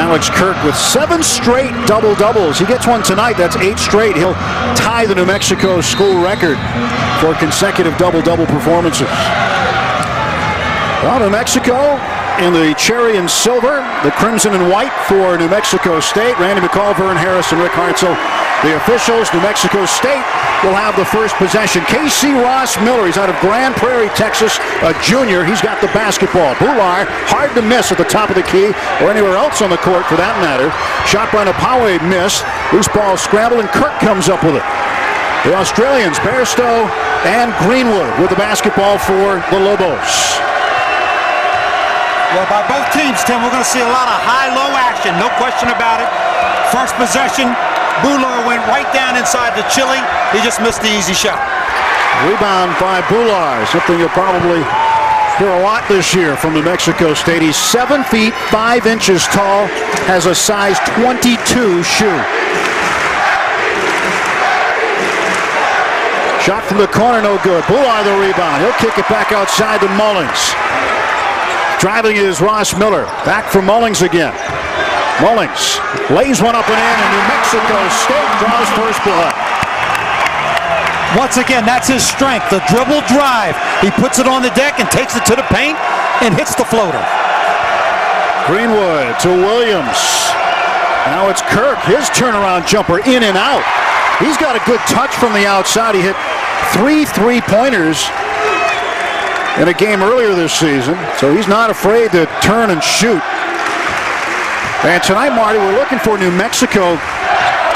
Alex Kirk with 7 straight double-doubles. He gets one tonight. That's 8 straight. He'll tie the New Mexico school record for consecutive double-double performances. Well, New Mexico in the cherry and silver, the crimson and white for New Mexico State. Randy McCall, Vern Harris, and Rick Hartzell, the officials. New Mexico State will have the first possession. Casey Ross Miller, he's out of Grand Prairie, Texas, a junior. He's got the basketball. Bular, hard to miss at the top of the key or anywhere else on the court for that matter. Shot by Napawe, missed. Loose ball scramble, and Kirk comes up with it. The Australians, Bairstow and Greenwood with the basketball for the Lobos. Well, by both teams, Tim, we're going to see a lot of high-low action, no question about it. First possession, Bular went right down inside the Chile. He just missed the easy shot. Rebound by Bular, something you'll probably hear a lot this year from New Mexico State. He's 7 feet 5 inches tall, has a size 22 shoe. Shot from the corner, no good. Bular the rebound. He'll kick it back outside to Mullings. Driving is Ross Miller. Back for Mullings again. Mullings lays one up and in, and New Mexico State draws first blood. Once again, that's his strength, the dribble drive. He puts it on the deck and takes it to the paint and hits the floater. Greenwood to Williams. Now it's Kirk. His turnaround jumper in and out. He's got a good touch from the outside. He hit 3 3-pointers in a game earlier this season, so he's not afraid to turn and shoot. And tonight, Marty, we're looking for New Mexico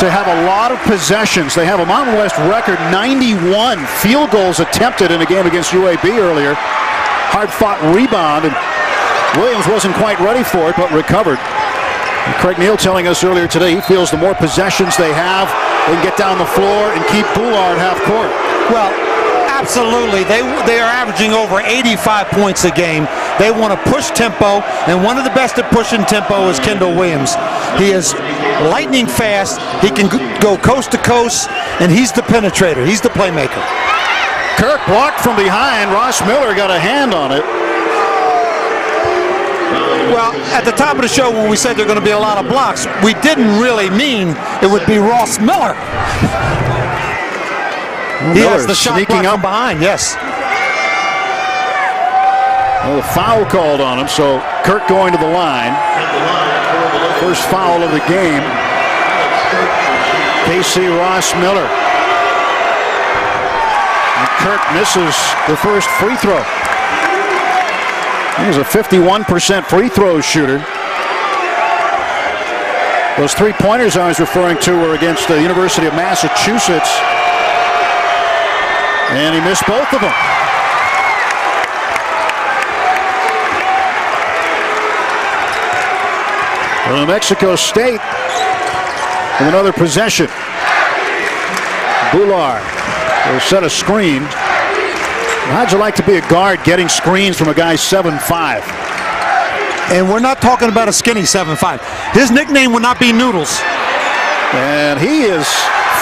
to have a lot of possessions. They have a Mountain West record 91 field goals attempted in a game against UAB earlier. Hard-fought rebound, and Williams wasn't quite ready for it, but recovered. And Craig Neal telling us earlier today he feels the more possessions they have, they can get down the floor and keep Bular at half court. Well, absolutely. They are averaging over 85 points a game. They want to push tempo, and one of the best at pushing tempo is Kendall Williams. He is lightning fast. He can go coast to coast, and he's the penetrator. He's the playmaker. Kirk blocked from behind. Ross Miller got a hand on it. Well, at the top of the show when we said there are going to be a lot of blocks, we didn't really mean it would be Ross Miller. He has the shot block from behind, yes. Well, the foul called on him, so Kirk going to the line. First foul of the game. Casey Ross Miller. And Kirk misses the first free throw. He's a 51% free throw shooter. Those 3-pointers I was referring to were against the University of Massachusetts. And he missed both of them. Well, New Mexico State with another possession. Bular will set a screen. How'd you like to be a guard getting screens from a guy 7'5"? And we're not talking about a skinny 7'5". His nickname would not be Noodles. And he is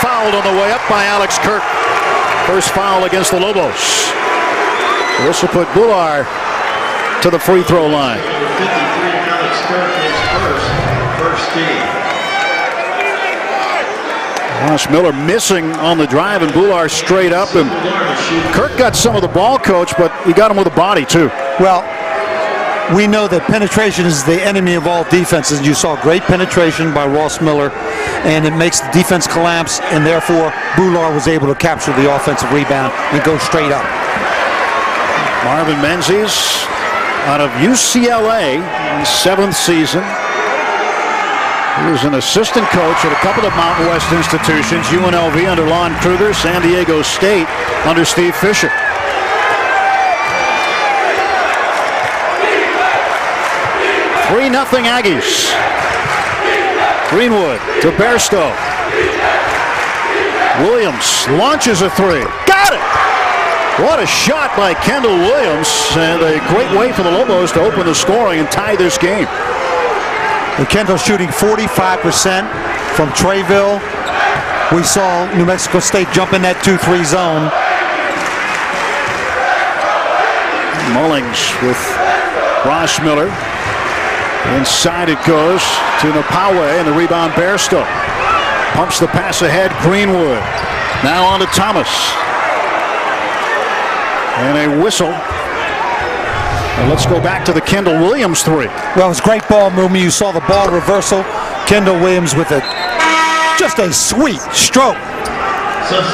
fouled on the way up by Alex Kirk. First foul against the Lobos. This will put Bular to the free throw line. Alex Kirk is first team. Ross Miller missing on the drive, and Bular straight up. And Kirk got some of the ball, coach, but he got him with a body too. Well, we know that penetration is the enemy of all defenses. You saw great penetration by Ross Miller, and it makes the defense collapse, and therefore Bular was able to capture the offensive rebound and go straight up. Marvin Menzies out of UCLA in his 7th season. He was an assistant coach at a couple of Mountain West institutions, UNLV under Lon Kruger, San Diego State under Steve Fisher. Three 3-0 Aggies. Greenwood to Bairstow. Williams launches a three. Got it! What a shot by Kendall Williams, and a great way for the Lobos to open the scoring and tie this game. And Kendall shooting 45% from Trayville. We saw New Mexico State jump in that 2-3 zone. Mullings with Ross Miller. Inside it goes to Napawe, and the rebound Bairstow. Pumps the pass ahead, Greenwood. Now on to Thomas. And a whistle. And let's go back to the Kendall Williams three. Well, it was great ball movement. You saw the ball reversal. Kendall Williams with just a sweet stroke.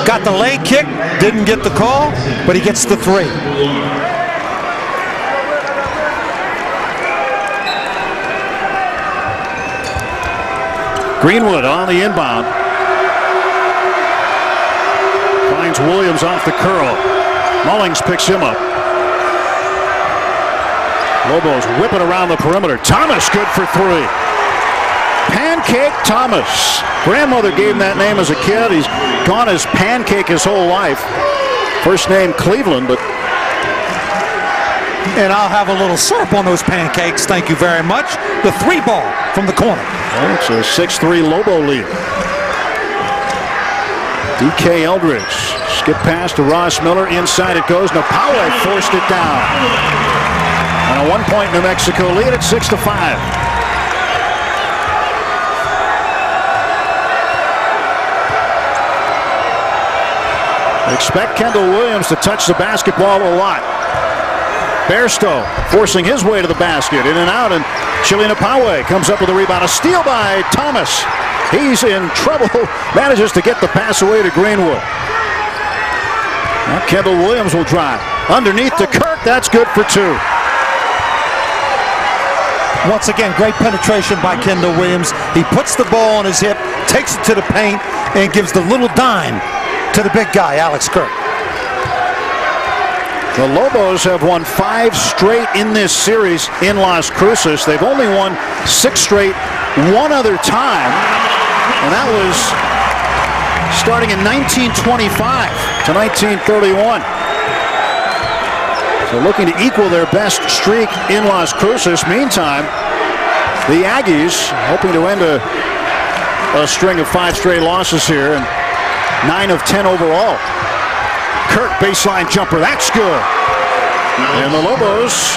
Got the leg kick, didn't get the call, but he gets the three. Greenwood on the inbound. Finds Williams off the curl. Mullings picks him up. Lobos whipping around the perimeter. Thomas good for three. Pancake Thomas. Grandmother gave him that name as a kid. He's gone as Pancake his whole life. First name Cleveland, but. And I'll have a little syrup on those pancakes. Thank you very much. The three ball from the corner. Well, it's a 6-3 Lobo lead. DK Eldridge. Skip pass to Ross Miller. Inside it goes. Napawe forced it down. And a 1-point New Mexico lead at 6-5. Expect Kendall Williams to touch the basketball a lot. Bairstow forcing his way to the basket. In and out, and Chili Napawe comes up with a rebound. A steal by Thomas. He's in trouble. Manages to get the pass away to Greenwood. Now Kendall Williams will drive. Underneath to Kirk. That's good for two. Once again, great penetration by Kendall Williams. He puts the ball on his hip, takes it to the paint, and gives the little dime to the big guy, Alex Kirk. The Lobos have won 5 straight in this series in Las Cruces. They've only won 6 straight one other time, and that was starting in 1925 to 1931. So looking to equal their best streak in Las Cruces. Meantime, the Aggies hoping to end a string of 5 straight losses here, and 9 of 10 overall. Kirk baseline jumper, that's good. And the Lobos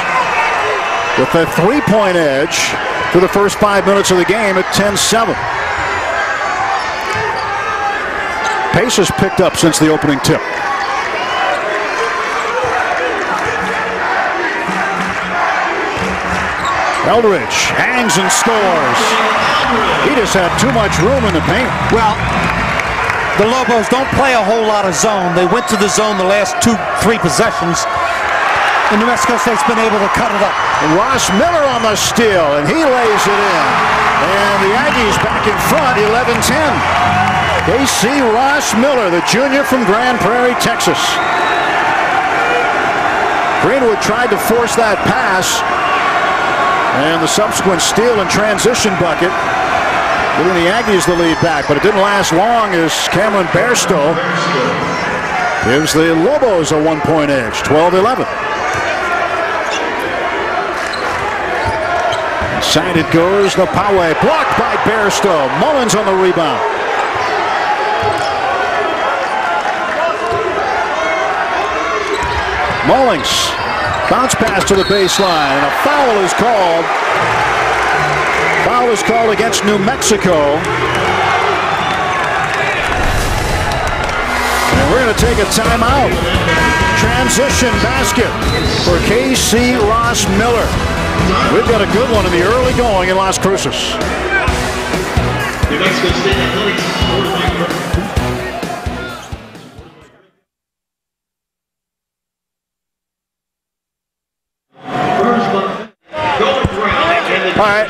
with a 3-point edge for the first 5 minutes of the game at 10-7. Pace has picked up since the opening tip. Eldridge hangs and scores. He just had too much room in the paint. Well, the Lobos don't play a whole lot of zone. They went to the zone the last 2-3 possessions, and New Mexico State's been able to cut it up. And Ross Miller on the steal, and he lays it in. And the Aggies back in front, 11-10. They see Ross Miller, the junior from Grand Prairie, Texas. Greenwood tried to force that pass, and the subsequent steal and transition bucket giving the Aggies the lead back, but it didn't last long as Cameron Bairstow gives the Lobos a 1-point edge, 12-11. Inside it goes, Napawe blocked by Bairstow. Mullins on the rebound. Mullins, bounce pass to the baseline, and a foul is called. Foul is called against New Mexico. And we're going to take a timeout. Transition basket for KC Ross Miller. We've got a good one in the early going in Las Cruces. New Mexico State Athletics quarterback. All right.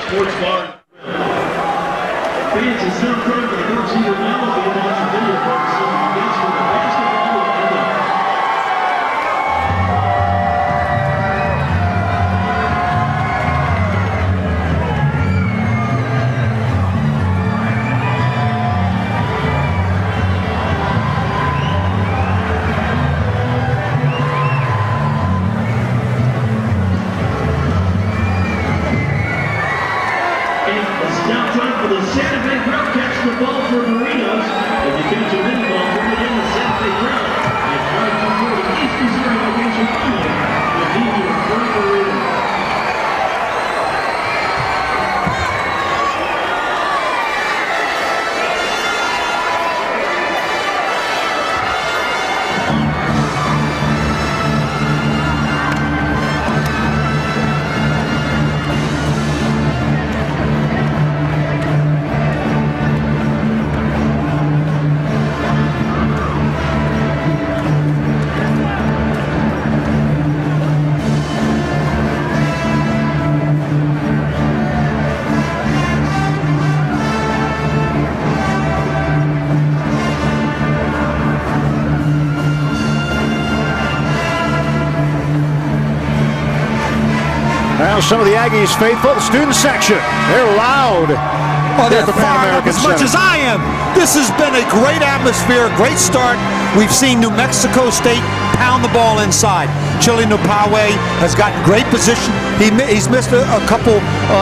Now some of the Aggies faithful, the student section, they're loud. Oh, they're at the Pan fired up American as much Center. as I am. This has been a great atmosphere, great start. We've seen New Mexico State pound the ball inside. Chili Nupawe has gotten great position. He's missed a couple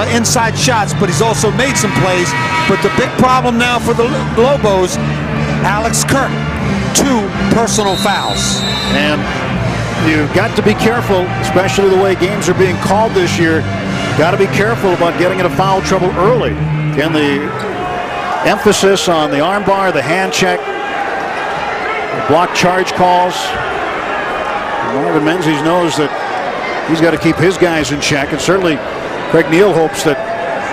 inside shots, but he's also made some plays. But the big problem now for the Lobos, Alex Kirk, 2 personal fouls. And you've got to be careful, especially the way games are being called this year. Got to be careful about getting into foul trouble early. Again, the emphasis on the arm bar, the hand check, the block charge calls. Marvin Menzies knows that he's got to keep his guys in check, and certainly Craig Neal hopes that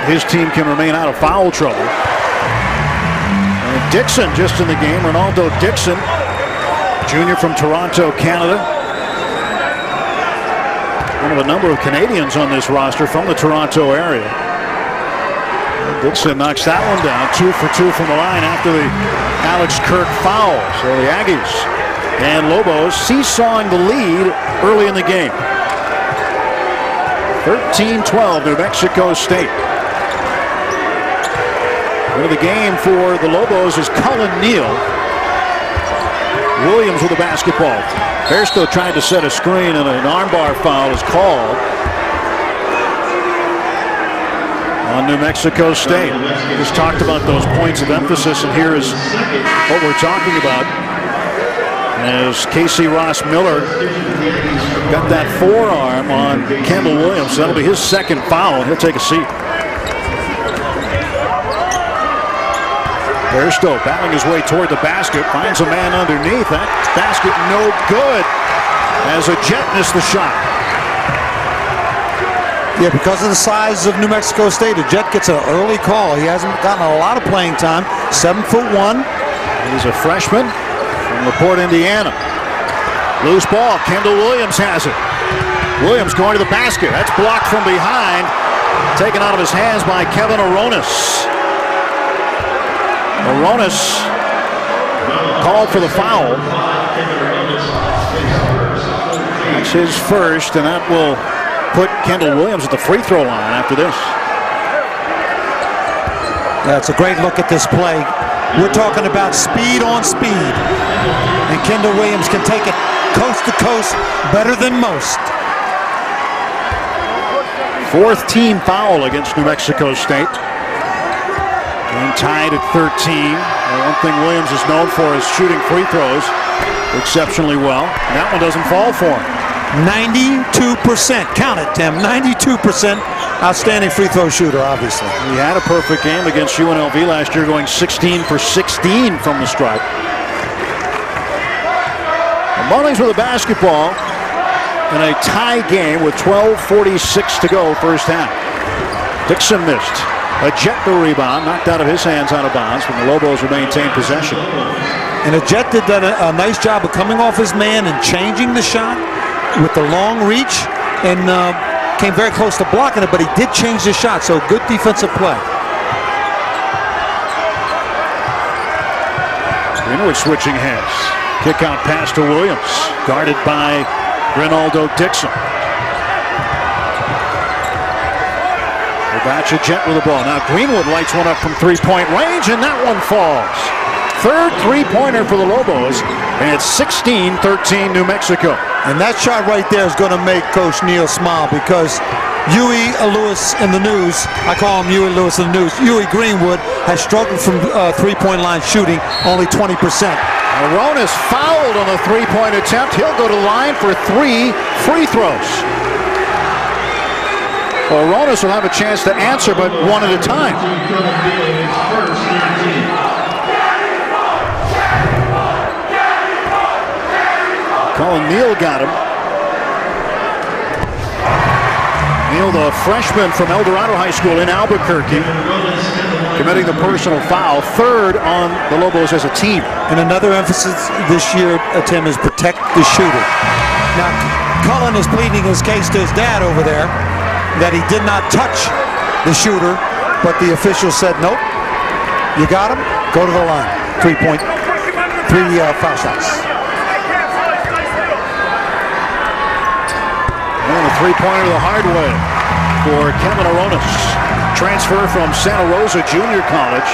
his team can remain out of foul trouble. And Dixon just in the game, Ronaldo Dixon, junior from Toronto, Canada. One of a number of Canadians on this roster from the Toronto area. Dixon knocks that one down, 2 for 2 from the line after the Alex Kirk foul. So the Aggies and Lobos seesawing the lead early in the game. 13-12, New Mexico State. Into the game for the Lobos is Cullen Neal. Williams with the basketball. Bairstow tried to set a screen, and an armbar foul is called on New Mexico State. We just talked about those points of emphasis, and here is what we're talking about. As Casey Ross Miller got that forearm on Kendall Williams. That'll be his second foul, and he'll take a seat. Bairstow battling his way toward the basket, finds a man underneath. That basket no good as a Jet missed the shot. Yeah, because of the size of New Mexico State, a Jet gets an early call. He hasn't gotten a lot of playing time. 7'1". He's a freshman from LaPorte, Indiana. Loose ball. Kendall Williams has it. Williams going to the basket. That's blocked from behind. Taken out of his hands by Kevin Aronis. Aronis called for the foul. That's his first, and that will put Kendall Williams at the free throw line after this. That's a great look at this play. We're talking about speed on speed. And Kendall Williams can take it coast to coast better than most. 4th team foul against New Mexico State. And tied at 13. One thing Williams is known for is shooting free throws exceptionally well. And that one doesn't fall for him. 92%. Count it, Tim. 92% outstanding free throw shooter, obviously. He had a perfect game against UNLV last year, going 16 for 16 from the stripe. The Mullings with the basketball in a tie game with 12:46 to go first half. Dixon missed. A Jet the rebound, knocked out of his hands out of bounds, but the Lobos will maintain possession. And a Jet did a nice job of coming off his man and changing the shot with the long reach, and came very close to blocking it, but he did change the shot, so good defensive play. Greenwood switching heads. Kick out pass to Williams, guarded by Ronaldo Dixon. Batcha Jet with the ball. Now Greenwood lights one up from three-point range, and that one falls. 3rd three-pointer for the Lobos, and it's 16-13 New Mexico. And that shot right there is going to make Coach Neal smile, because Huey Lewis in the news, I call him Huey Lewis in the news, Huey Greenwood has struggled from three-point line shooting, only 20%. Aronis fouled on the three-point attempt. He'll go to the line for 3 free throws. Well, Aronis will have a chance to answer, but one at a time. Cullen Neal got him. Neal, the freshman from El Dorado High School in Albuquerque, committing the personal foul. 3rd on the Lobos as a team. And another emphasis this year, Tim, is protect the shooter. Now, Cullen is pleading his case to his dad over there that he did not touch the shooter, but the official said, nope, you got him, go to the line. 3 foul shots. And a three-pointer the hard way. for Kevin Aronis. Transfer from Santa Rosa Junior College.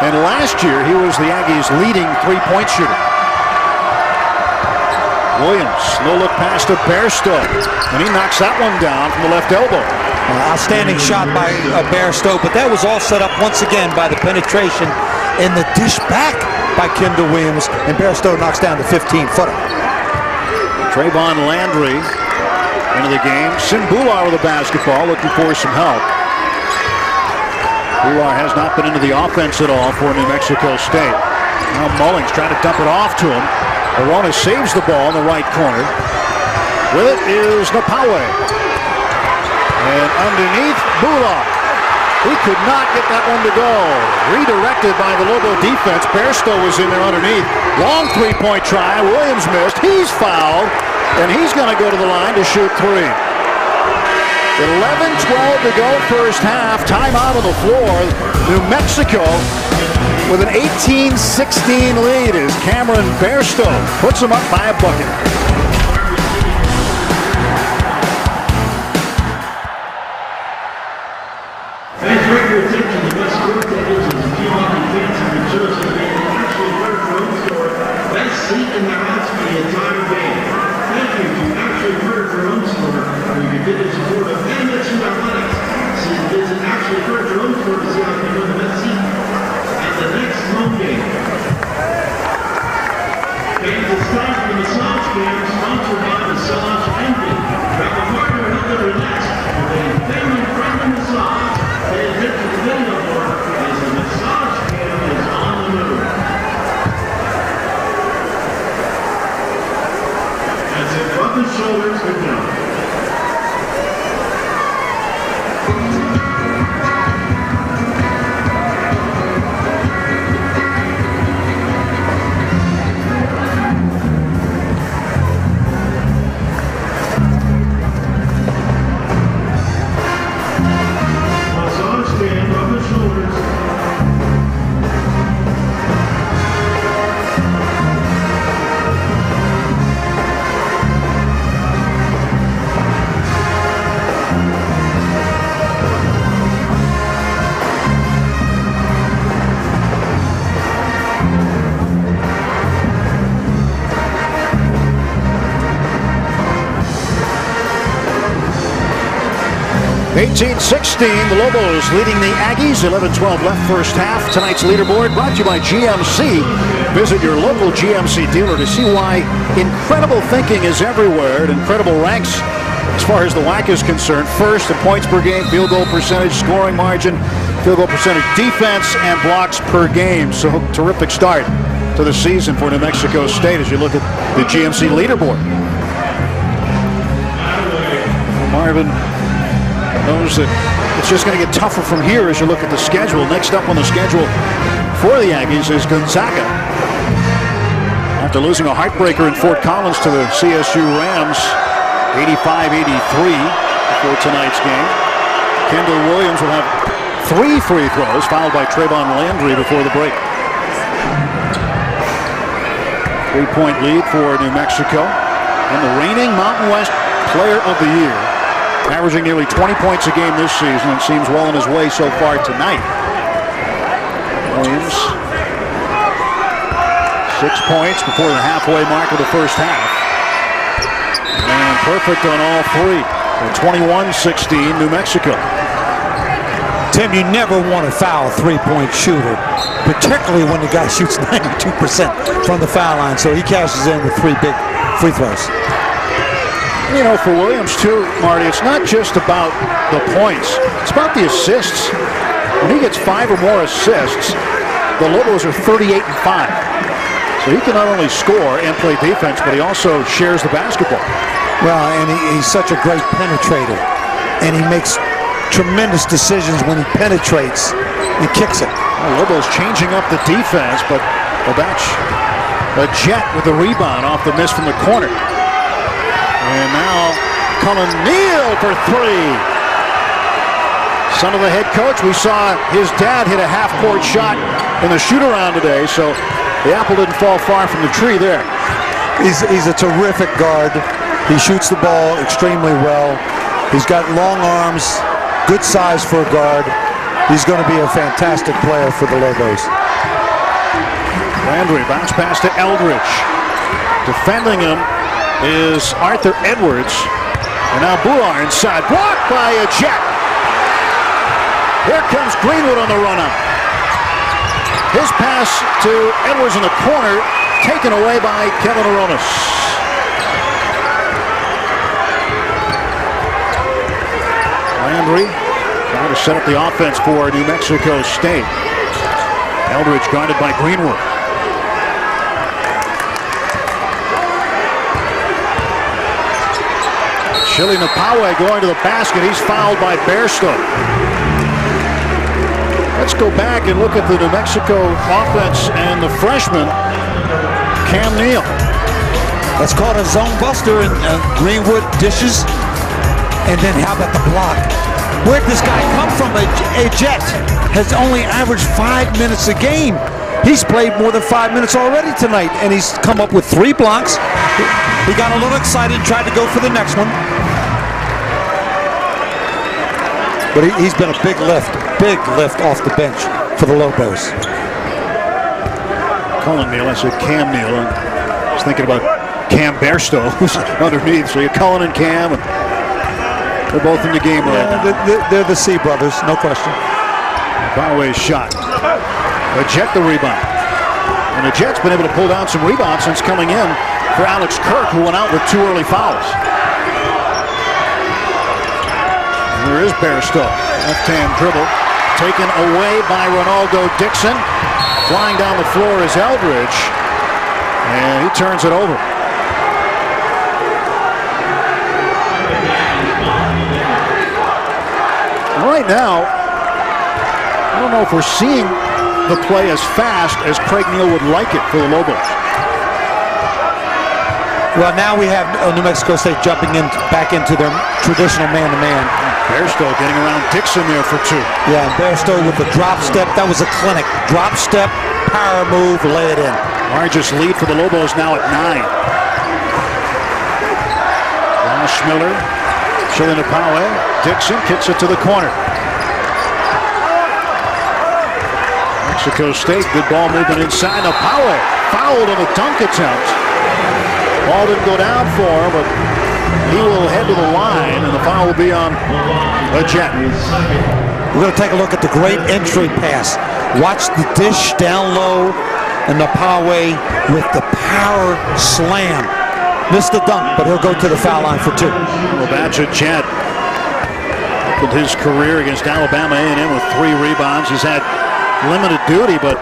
And last year, he was the Aggies' leading three-point shooter. Williams, no-look pass to Bairstow. And he knocks that one down from the left elbow. Outstanding shot by Bairstow, but that was all set up once again by the penetration and the dish back by Kendall Williams, and Bairstow knocks down the 15-footer. Trayvon Landry into the game. Simbular with the basketball, looking for some help. Bular has not been into the offense at all for New Mexico State. Now Mullings trying to dump it off to him. Aronis saves the ball in the right corner. With it is Napawe. And underneath, Bular. He could not get that one to go. Redirected by the Lobo defense. Bairstow was in there underneath. Long three-point try. Williams missed. He's fouled. And he's going to go to the line to shoot three. 11-12 to go first half. Timeout on the floor. New Mexico with an 18-16 lead as Cameron Bairstow puts them up by a bucket. The Lobos leading the Aggies. 11-12 left first half. Tonight's leaderboard brought to you by GMC. Visit your local GMC dealer to see why incredible thinking is everywhere at incredible ranks as far as the WAC is concerned. First in points per game, field goal percentage, scoring margin, field goal percentage, defense, and blocks per game. So terrific start to the season for New Mexico State as you look at the GMC leaderboard. Marvin knows that it's just going to get tougher from here as you look at the schedule. Next up on the schedule for the Aggies is Gonzaga. After losing a heartbreaker in Fort Collins to the CSU Rams, 85-83 before tonight's game. Kendall Williams will have 3 free throws, fouled by Trayvon Landry before the break. 3-point lead for New Mexico. And the reigning Mountain West Player of the Year, averaging nearly 20 points a game this season and seems well on his way so far tonight. Williams, 6 points before the halfway mark of the first half. And perfect on all 3. 21-16 New Mexico. Tim, you never want to foul a three-point shooter, particularly when the guy shoots 92% from the foul line. So he cashes in with 3 big free throws. You know, for Williams, too, Marty, it's not just about the points. It's about the assists. When he gets 5 or more assists, the Lobos are 38-5. So he can not only score and play defense, but he also shares the basketball. Well, and he's such a great penetrator. And he makes tremendous decisions when he penetrates and kicks it. Well, Lobos changing up the defense, but a jet with the rebound off the miss from the corner. And now Cullen Neal for 3. Son of the head coach. We saw his dad hit a half-court shot in the shoot-around today, so the apple didn't fall far from the tree there. He's a terrific guard. He shoots the ball extremely well. He's got long arms, good size for a guard. He's going to be a fantastic player for the Lobos. Landry bounce pass to Eldridge. Defending him is Arthur Edwards. And now Bular inside, blocked by a Jet. Here comes Greenwood on the run up. His pass to Edwards in the corner, taken away by Kevin Aronis. Landry trying to set up the offense for New Mexico State. Eldridge guarded by Greenwood. Chili Napawe going to the basket. He's fouled by Bairstow. Let's go back and look at the New Mexico offense and the freshman, Cam Neal. That's called a zone buster, and Greenwood dishes. And then how about the block? Where'd this guy come from? A Jet has only averaged 5 minutes a game. He's played more than 5 minutes already tonight, and he's come up with 3 blocks. He got a little excited, tried to go for the next one. But he's been a big lift off the bench for the Lobos. Cullen Neal, I said Cam Neal. I was thinking about Cam Bairstow, who's underneath. So you Cullen and Cam, and they're both in the game right now. They're the C brothers, no question. Conway's shot. A Jet the rebound. And the Jet's been able to pull down some rebounds since coming in for Alex Kirk, who went out with 2 early fouls. There is Bairstow. Left-hand dribble. Taken away by Ronaldo Dixon. Flying down the floor is Eldridge. And he turns it over. Right now, I don't know if we're seeing the play as fast as Craig Neal would like it for the Lobos. Well, now we have New Mexico State jumping in back into their traditional man-to-man. Bairstow getting around Dixon there for 2. Yeah, Bairstow with the drop step. That was a clinic. Drop step, power move, lay it in. Largest lead for the Lobos now at 9. Ross Miller, Chili Napawe. Dixon kicks it to the corner. Mexico State, good ball movement inside. Napawe fouled on a dunk attempt. Ball didn't go down for him, but he will head to the line, and the foul will be on a Jet. We're going to take a look at the great entry pass. Watch the dish down low, and Napawe with the power slam. Missed the dunk, but he'll go to the foul line for 2. Labacha Jet opened his career against Alabama A&M with 3 rebounds. He's had limited duty, but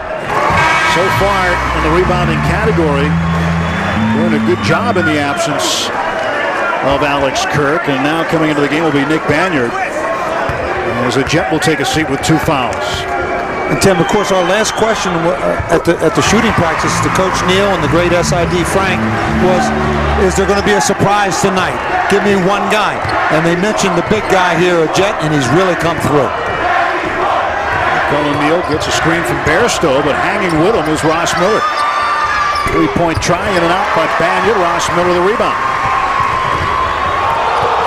so far in the rebounding category, doing a good job in the absence of Alex Kirk. And now coming into the game will be Nick Banyard, as a Jet will take a seat with 2 fouls. And Tim, of course, our last question at the shooting practice to Coach Neal and the great SID Frank was, is there going to be a surprise tonight? Give me one guy. And they mentioned the big guy here, a Jet, and he's really come through. Cullen Neal gets a screen from Bairstow, but hanging with him is Ross Miller. 3-point try, in and out by Banyard. Ross Miller the rebound.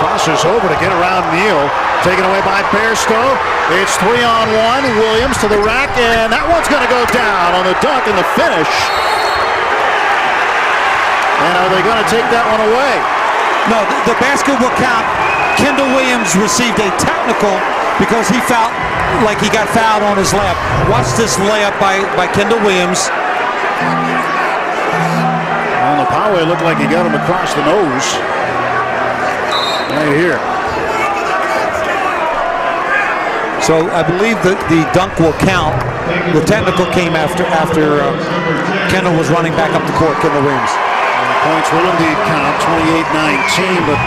Crosses over to get around Neal. Taken away by Bairstow. It's 3-on-1. Williams to the rack, and that one's going to go down on the dunk and the finish. And are they going to take that one away? No, the basket will count. Kendall Williams received a technical because he felt like he got fouled on his lap. Watch this layup by Kendall Williams. Well, Napawe looked like he got him across the nose. Right here. So I believe that the dunk will count. The technical came after Kendall was running back up the court, Kendall Williams. Points will indeed count, 28-19, but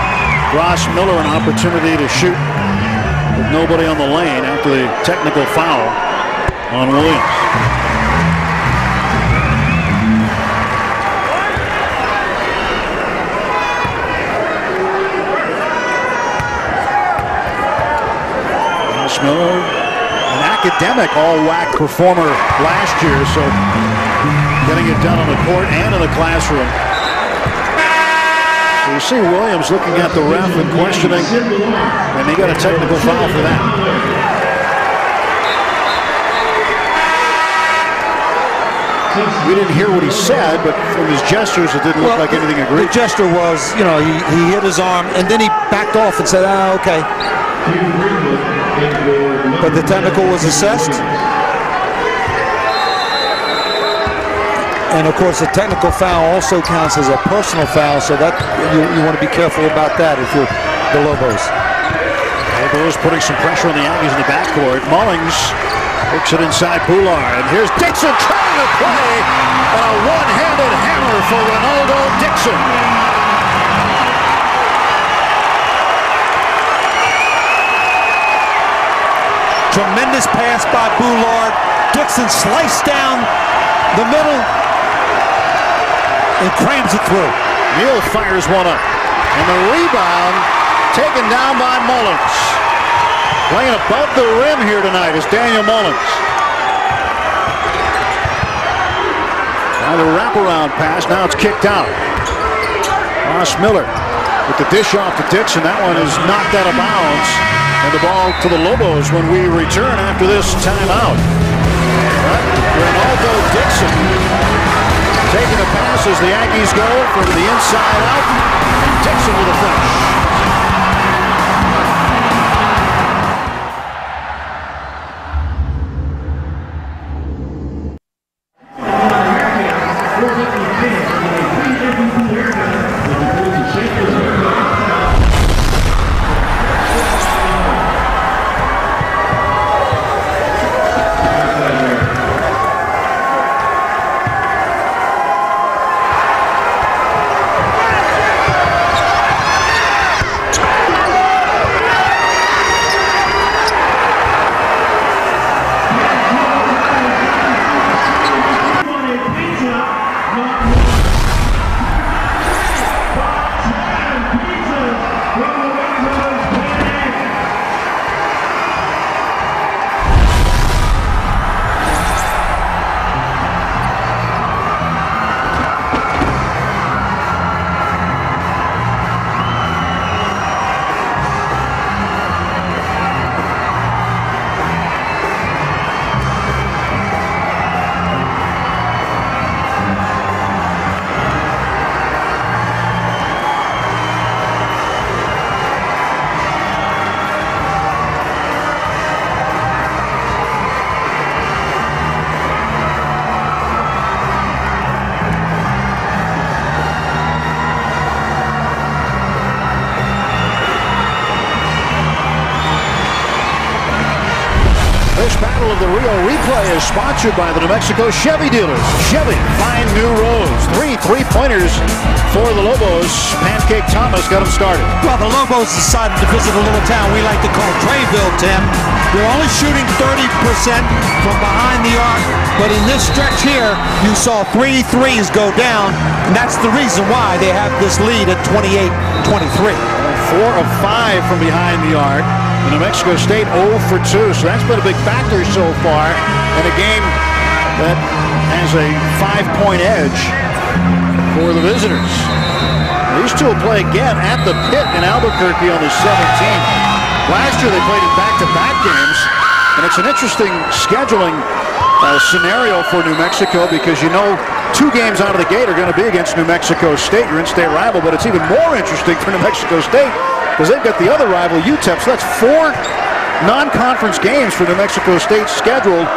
Ross Miller an opportunity to shoot with nobody on the lane after the technical foul on Williams. Ross Miller, an academic all-WAC performer last year, so getting it done on the court and in the classroom. You see Williams looking at the ref and questioning, and he got a technical foul for that. We didn't hear what he said, but from his gestures, it didn't look like anything agreed. The gesture was, you know, he hit his arm, and then he backed off and said, okay. But the technical was assessed. And of course, a technical foul also counts as a personal foul, so that you want to be careful about that if you're the Lobos. Lobos putting some pressure on the Aggies in the backcourt. Mullings works it inside Boulard, and here's Dixon trying to play, and a one-handed hammer for Ronaldo Dixon. Tremendous pass by Boulard. Dixon sliced down the middle and crams it through. Neal fires one up. And the rebound taken down by Mullings. Playing above the rim here tonight is Daniel Mullings. Now the wraparound pass. Now it's kicked out. Ross Miller with the dish off to Dixon. That one is knocked out of bounds. And the ball to the Lobos when we return after this timeout. Ronaldo Dixon taking the pass as the Aggies go from the inside out. And Dixon with a finish. Battle of the Rio Replay is sponsored by the New Mexico Chevy dealers. Chevy, find new roads. 3 3-pointers for the Lobos. Pancake Thomas got them started. Well, the Lobos decided to visit a little town we like to call Treyville, Tim. They're only shooting 30% from behind the arc, but in this stretch here, you saw 3 threes go down, and that's the reason why they have this lead at 28-23. 4 of 5 from behind the arc. New Mexico State 0 for 2, so that's been a big factor so far in a game that has a 5-point edge for the visitors. These two will play again at the Pit in Albuquerque on the 17th. Last year they played in back-to-back games, and it's an interesting scheduling scenario for New Mexico because you know 2 games out of the gate are going to be against New Mexico State, your in-state rival, but it's even more interesting for New Mexico State because they've got the other rival, UTEP. So that's 4 non-conference games for New Mexico State scheduled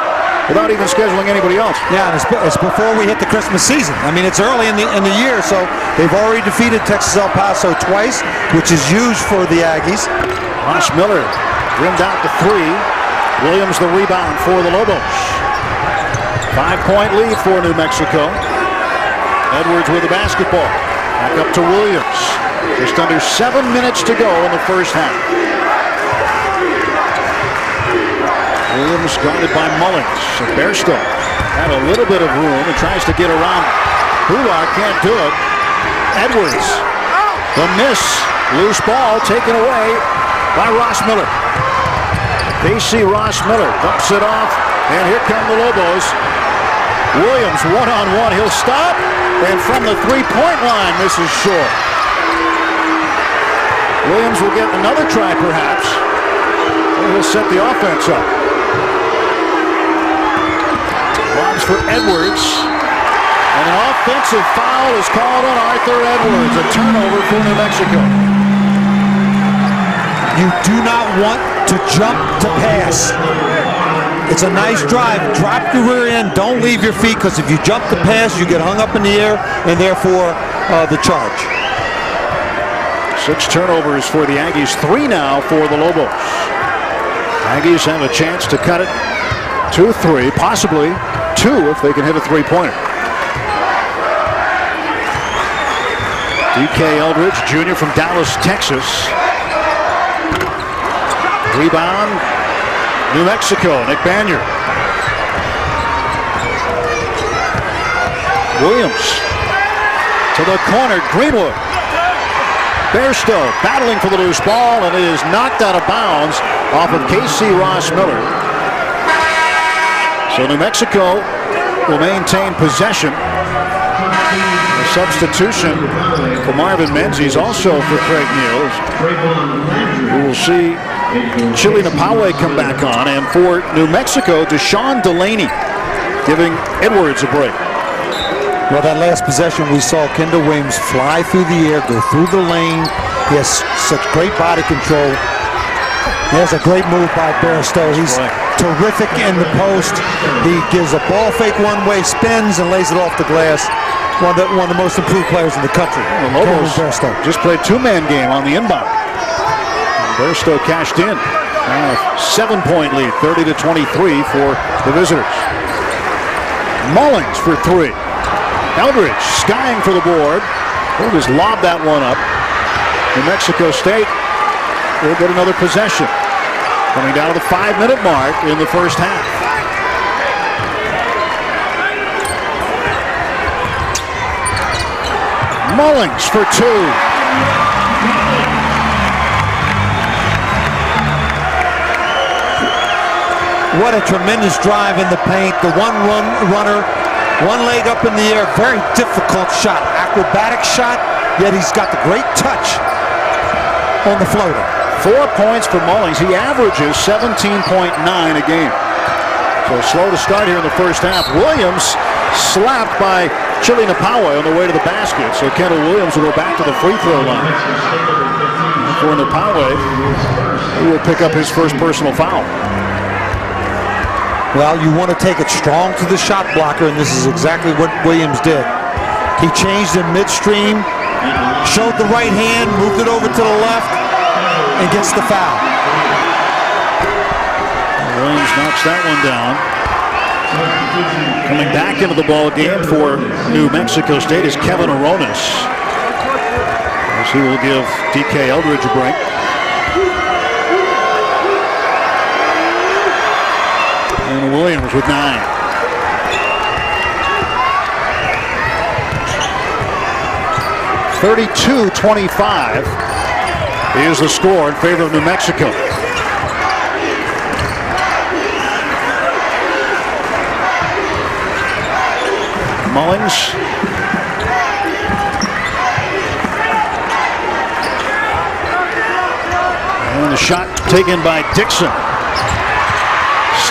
without even scheduling anybody else. Yeah, and it's before we hit the Christmas season. I mean, it's early in the year, so they've already defeated Texas El Paso twice, which is huge for the Aggies. Ross Miller rimmed out to 3. Williams the rebound for the Lobos. 5-point lead for New Mexico. Edwards with the basketball. Back up to Williams. Just under 7 minutes to go in the first half. Williams guarded by Mullings. Bairstow had a little bit of room and tries to get around. Boulard can't do it. Edwards. The miss. Loose ball taken away by Ross Miller. KC Ross Miller dumps it off. And here come the Lobos. Williams one-on-one. He'll stop. And from the 3-point line, this is short. Williams will get another try perhaps. He'll set the offense up. Lobs for Edwards. And an offensive foul is called on Arthur Edwards. A turnover for New Mexico. You do not want to jump to pass. It's a nice drive. Drop your rear end. Don't leave your feet, because if you jump to pass, you get hung up in the air, and therefore the charge. 6 turnovers for the Aggies. 3 now for the Lobos. Aggies have a chance to cut it 2-3, possibly 2 if they can hit a 3-pointer. D.K. Eldridge, Jr. from Dallas, Texas. Rebound, New Mexico, Nick Banyard. Williams to the corner, Greenwood. Bairstow battling for the loose ball, and it is knocked out of bounds off of Casey Ross Miller. So New Mexico will maintain possession. A substitution for Marvin Menzies, also for Craig Neal. We will see Chili Napawe come back on, and for New Mexico, Deshaun Delaney giving Edwards a break. Well, that last possession, we saw Kendall Williams fly through the air, go through the lane. He has such great body control. There's a great move by Bairstow. He's terrific in the post. He gives a ball fake one way, spins, and lays it off the glass. One of the most improved players in the country. Well, Lobos just played 2-man game on the inbound. And Bairstow cashed in. Now a 7-point lead, 30-23 for the visitors. Mullings for 3. Eldridge skying for the board. He'll just lob that one up. New Mexico State will get another possession. Coming down to the 5-minute mark in the first half. Mullings for 2. What a tremendous drive in the paint. The runner. One leg up in the air, very difficult shot, acrobatic shot, yet he's got the great touch on the floater. 4 points for Mullings. He averages 17.9 a game. So slow to start here in the first half. Williams slapped by Chili Napawe on the way to the basket. So Kendall Williams will go back to the free throw line. And for Napawe, he will pick up his first personal foul. Well, you want to take it strong to the shot blocker, and this is exactly what Williams did. He changed in midstream, showed the right hand, moved it over to the left, and gets the foul. Williams knocks that one down. Coming back into the ball game for New Mexico State is Kevin Aronis, as he will give D.K. Eldridge a break. And Williams with 9. 32-25 is the score in favor of New Mexico. Mullings. And the shot taken by Dixon.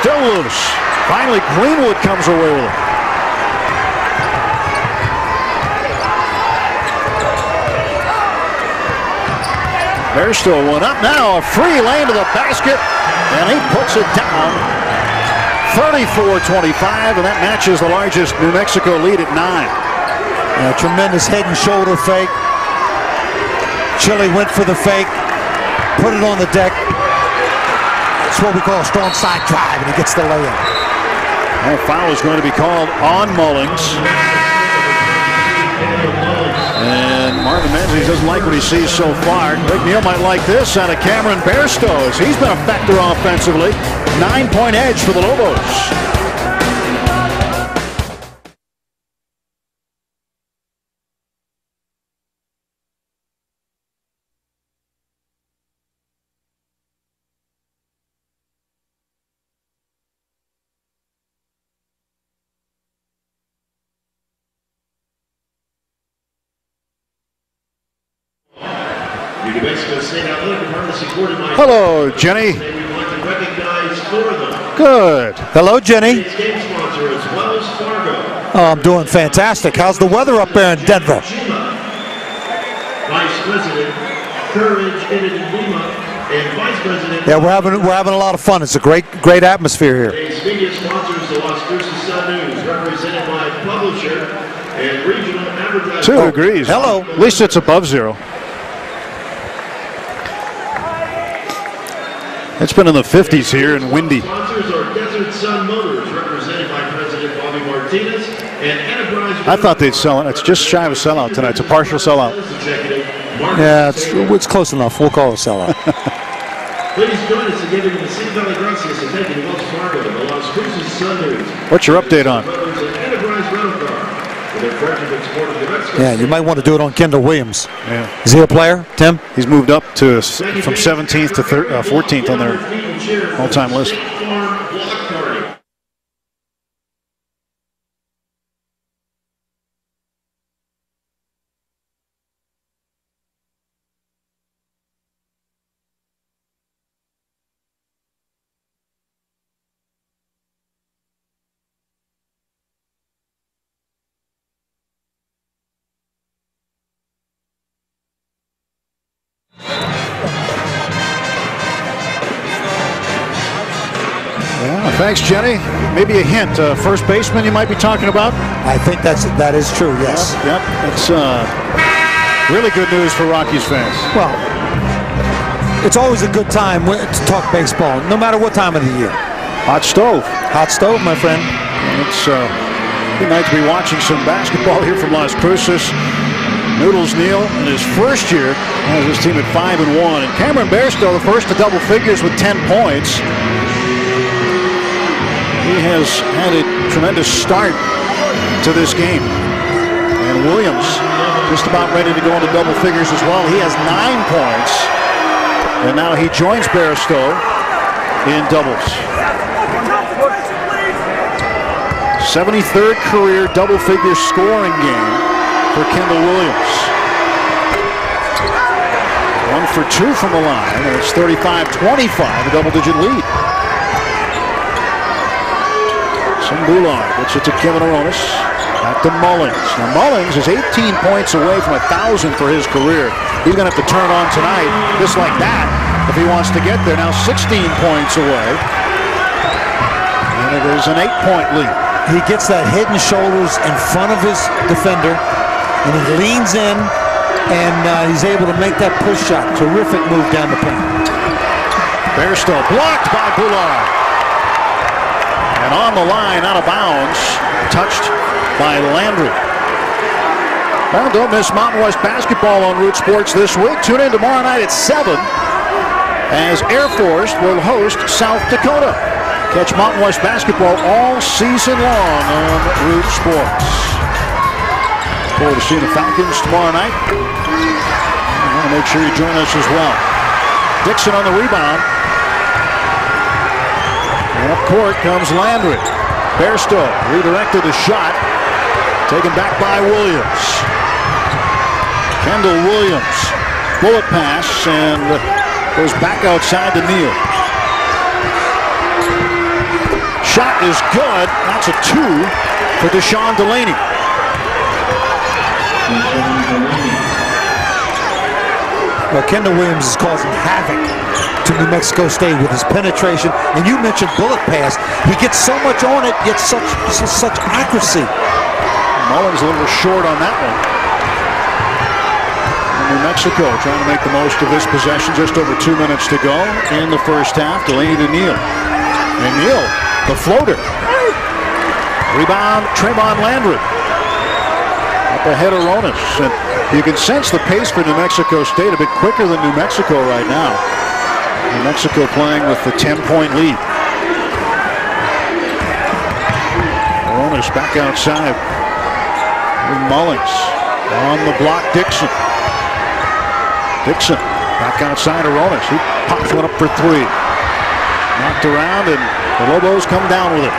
Still loose. Finally, Greenwood comes away with it. Bairstow one up now. A free lane to the basket. And he puts it down. 34-25. And that matches the largest New Mexico lead at 9. A tremendous head and shoulder fake. Chili went for the fake. Put it on the deck. It's what we call a strong side drive, and he gets the layup. That foul is going to be called on Mullings. And Marvin Menzies doesn't like what he sees so far. Craig Neal might like this out of Cameron Bairstow, as he's been a factor offensively. 9-point edge for the Lobos. The New Mexico State Athletic Department supported by Hello, Jenny. They would like to recognize for them. Good. Hello, Jenny. Today's game sponsor is Wells Fargo. Oh, I'm doing fantastic. How's the weather up there in Denver? Vice President Courage Lima and Vice President. Yeah, we're having a lot of fun. It's a great atmosphere here. Today's media sponsors, the Las Cruces Sun News, represented by publisher and regional advertising. 2 degrees. Hello. At least it's above 0. It's been in the 50s here and windy. Sponsors are Desert Sun Motors, represented by President Bobby Martinez and Enterprise. I thought they'd sell it. It's just shy of a sellout tonight. It's a partial sellout. Executive Mark Yeah, it's close enough. We'll call it a sellout. Please join us in giving the City Valley Gracias and thank you to Wells Fargo, the Las Cruces Sun News. What's your update on? Brothers and Enterprise Rental Car. With their friendship support of New Mexico. Yeah, you might want to do it on Kendall Williams. Yeah. Is he a player, Tim? He's moved up to from 17th to 14th on their all-time list. Yeah, thanks, Jenny. Maybe a hint. First baseman you might be talking about? I think that is true, yes. Yep. It's really good news for Rockies fans. Well, it's always a good time to talk baseball, no matter what time of the year. Hot stove. Hot stove, my friend. It's good night to be watching some basketball here from Las Cruces. Noodles Neal in his first year has his team at 5-1. And Cameron Bairstow, the first to double figures with 10 points. He has had a tremendous start to this game. And Williams just about ready to go into double figures as well. He has 9 points. And now he joins Bairstow in doubles. 73rd career double-figure scoring game for Kendall Williams. 1 for 2 from the line, and it's 35-25, a double-digit lead. Bullard gets it to Kevin Aronis. Back to Mullins. Now Mullins is 18 points away from 1,000 for his career. He's going to have to turn on tonight, just like that, if he wants to get there. Now 16 points away. And it is an 8-point lead. He gets that head and shoulders in front of his defender, and he leans in, and he's able to make that push shot. Terrific move down the paint. Bairstow blocked by Bullard. And on the line, out of bounds, touched by Landry. Well, don't miss Mountain West basketball on Root Sports this week. Tune in tomorrow night at 7 as Air Force will host South Dakota. Catch Mountain West basketball all season long on Root Sports. Look forward to seeing the Falcons tomorrow night. I want to make sure you join us as well. Dixon on the rebound. And up court comes Landry. Bairstow redirected the shot. Taken back by Williams. Kendall Williams. Bullet pass and goes back outside to Neal. Shot is good. That's a 2 for Deshaun Delaney. Well, Kendall Williams is causing havoc to New Mexico State with his penetration. And you mentioned bullet pass. He gets so much on it, gets such accuracy. Mullins a little short on that one. And New Mexico trying to make the most of this possession. Just over 2 minutes to go in the first half. Delaney to Neal. And Neal, the floater. Rebound, Trayvon Landry. Up ahead of Ronis. And you can sense the pace for New Mexico State a bit quicker than New Mexico right now. New Mexico playing with the 10-point lead. Ronis back outside. And Mullins on the block, Dixon. Dixon back outside of Ronis. He pops one up for 3. Knocked around, and the Lobos come down with it.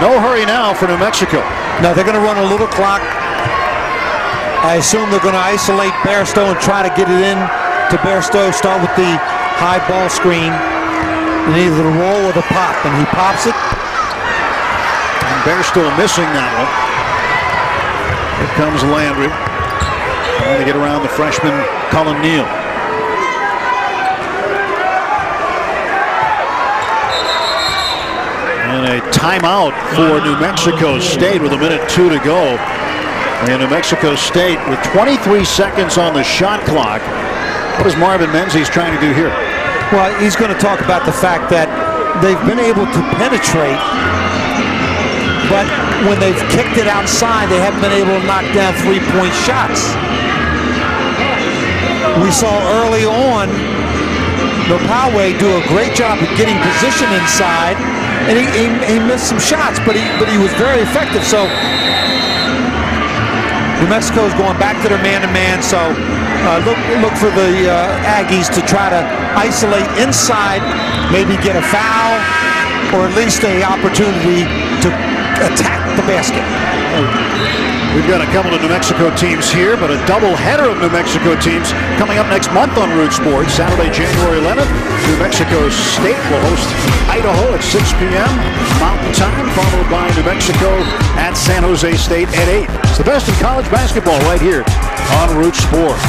No hurry now for New Mexico. No, they're going to run a little clock. I assume they're going to isolate Bairstow and try to get it in to Bairstow. Start with the high ball screen, and either the roll or the pop, and he pops it. And Bairstow missing that one. Here comes Landry. Trying to get around the freshman Cullen Neal. And a timeout for New Mexico State with 1:02 to go. And New Mexico State with 23 seconds on the shot clock. What is Marvin Menzies trying to do here? Well, he's going to talk about the fact that they've been able to penetrate, but when they've kicked it outside, they haven't been able to knock down three-point shots. We saw early on Nopalway do a great job of getting position inside, and he missed some shots, but he was very effective. So New Mexico is going back to their man-to-man, so look for the Aggies to try to isolate inside, maybe get a foul, or at least an opportunity to attack the basket. We've got a couple of New Mexico teams here, but a double-header of New Mexico teams coming up next month on Root Sports. Saturday, January 11th, New Mexico State will host Idaho at 6 p.m. Mountain Time, followed by New Mexico at San Jose State at 8. It's the best in college basketball right here on Root Sports.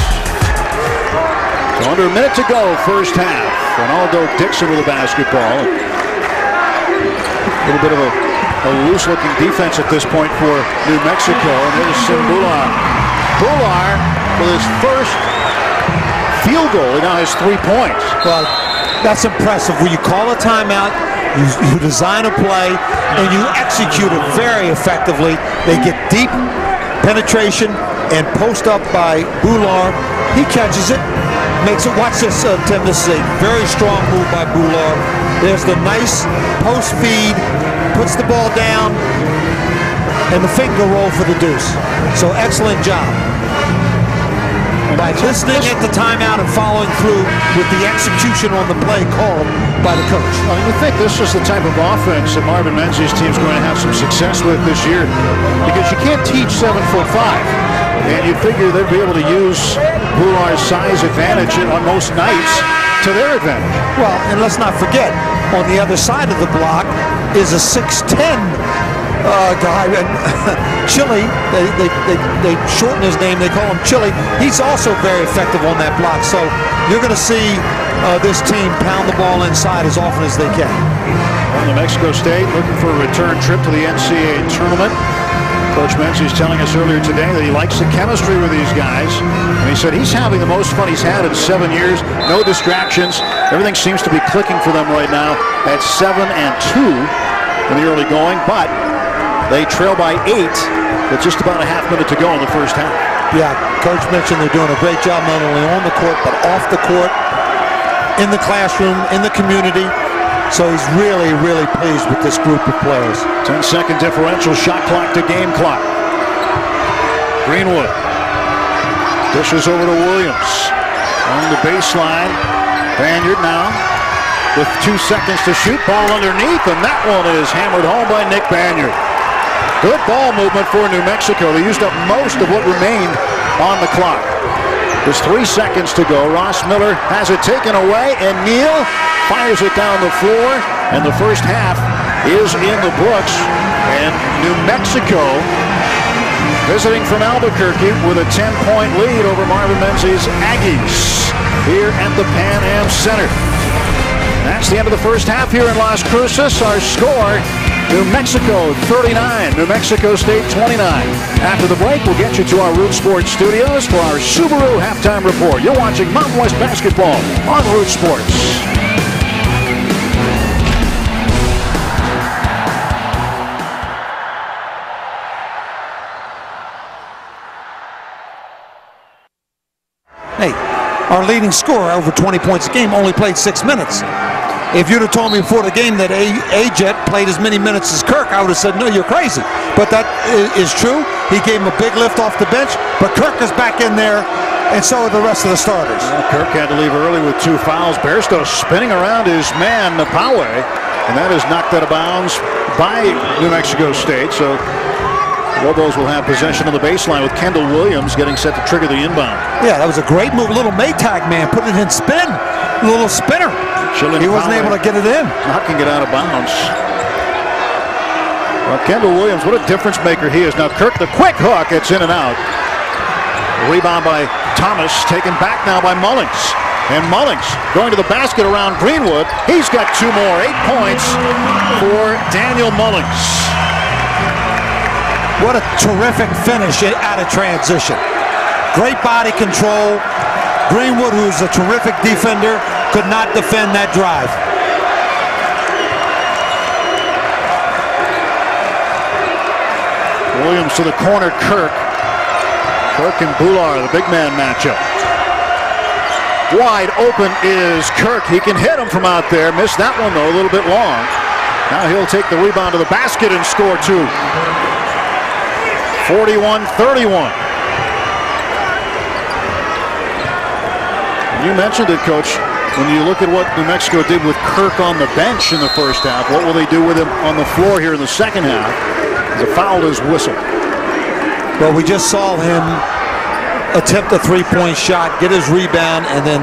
So under a minute to go, first half. Ronaldo Dixon with the basketball. A little bit of a loose-looking defense at this point for New Mexico. And there's Sim Bular. Bular with his first field goal. He now has 3 points. Well, that's impressive. When you call a timeout, you design a play, and you execute it very effectively. They get deep penetration and post up by Bular. He catches it, makes it. Watch this, Tim. This is a very strong move by Bular. There's the nice post feed, puts the ball down, and the finger roll for the deuce. So excellent job. By listening at the timeout and following through with the execution on the play called by the coach. I mean, you think this is the type of offense that Marvin Menzies' team is going to have some success with this year, because you can't teach 7'5", and you figure they'd be able to use Bular's size advantage on most nights to their advantage. Well, and let's not forget, on the other side of the block is a 6'10" guy, and Chili, they shorten his name, they call him Chili. He's also very effective on that block, so you're going to see this team pound the ball inside as often as they can. Well, New Mexico State looking for a return trip to the NCAA tournament. Coach Menzies telling us earlier today that he likes the chemistry with these guys, and he said he's having the most fun he's had in 7 years. No distractions. Everything seems to be clicking for them right now at 7-2 in the early going, but they trail by 8 with just about a half minute to go in the first half. Yeah, Coach mentioned they're doing a great job not only on the court, but off the court, in the classroom, in the community. So he's really, really pleased with this group of players. 10-second differential, shot clock to game clock. Greenwood dishes over to Williams on the baseline. Banyard now with 2 seconds to shoot. Ball underneath, and that one is hammered home by Nick Banyard. Good ball movement for New Mexico. They used up most of what remained on the clock. There's 3 seconds to go. Ross Miller has it taken away, and Neal fires it down the floor, and the first half is in the books. And New Mexico visiting from Albuquerque with a 10-point lead over Marvin Menzies' Aggies here at the Pan Am Center. That's the end of the first half here in Las Cruces. Our score, New Mexico 39, New Mexico State 29. After the break, we'll get you to our Root Sports studios for our Subaru halftime report. You're watching Mountain West Basketball on Root Sports. Hey, our leading scorer, over 20 points a game, only played 6 minutes. If you'd have told me before the game that A-Jet played as many minutes as Kirk, I would have said, no, you're crazy. But that is true. He gave him a big lift off the bench, but Kirk is back in there, and so are the rest of the starters. Well, Kirk had to leave early with 2 fouls. Bairstow spinning around his man, Nopalway, and that is knocked out of bounds by New Mexico State. So Lobos will have possession of the baseline with Kendall Williams getting set to trigger the inbound. Yeah, that was a great move. A little Maytag man put it in spin. A little spinner. He wasn't able to get it in. Knocking it out of bounds. Well, Kendall Williams, what a difference maker he is. Now Kirk, the quick hook, it's in and out. Rebound by Thomas, taken back now by Mullings. And Mullings going to the basket around Greenwood. He's got 2 more, 8 points for Daniel Mullings. What a terrific finish out of transition. Great body control. Greenwood, who's a terrific defender, could not defend that drive. Williams to the corner, Kirk. Kirk and Bular, the big man matchup. Wide open is Kirk. He can hit him from out there. Missed that one, though, a little bit long. Now he'll take the rebound to the basket and score 2. 41-31. You mentioned it, Coach. When you look at what New Mexico did with Kirk on the bench in the first half, what will they do with him on the floor here in the second half? The foul is whistled. Well, we just saw him attempt a three-point shot, get his rebound, and then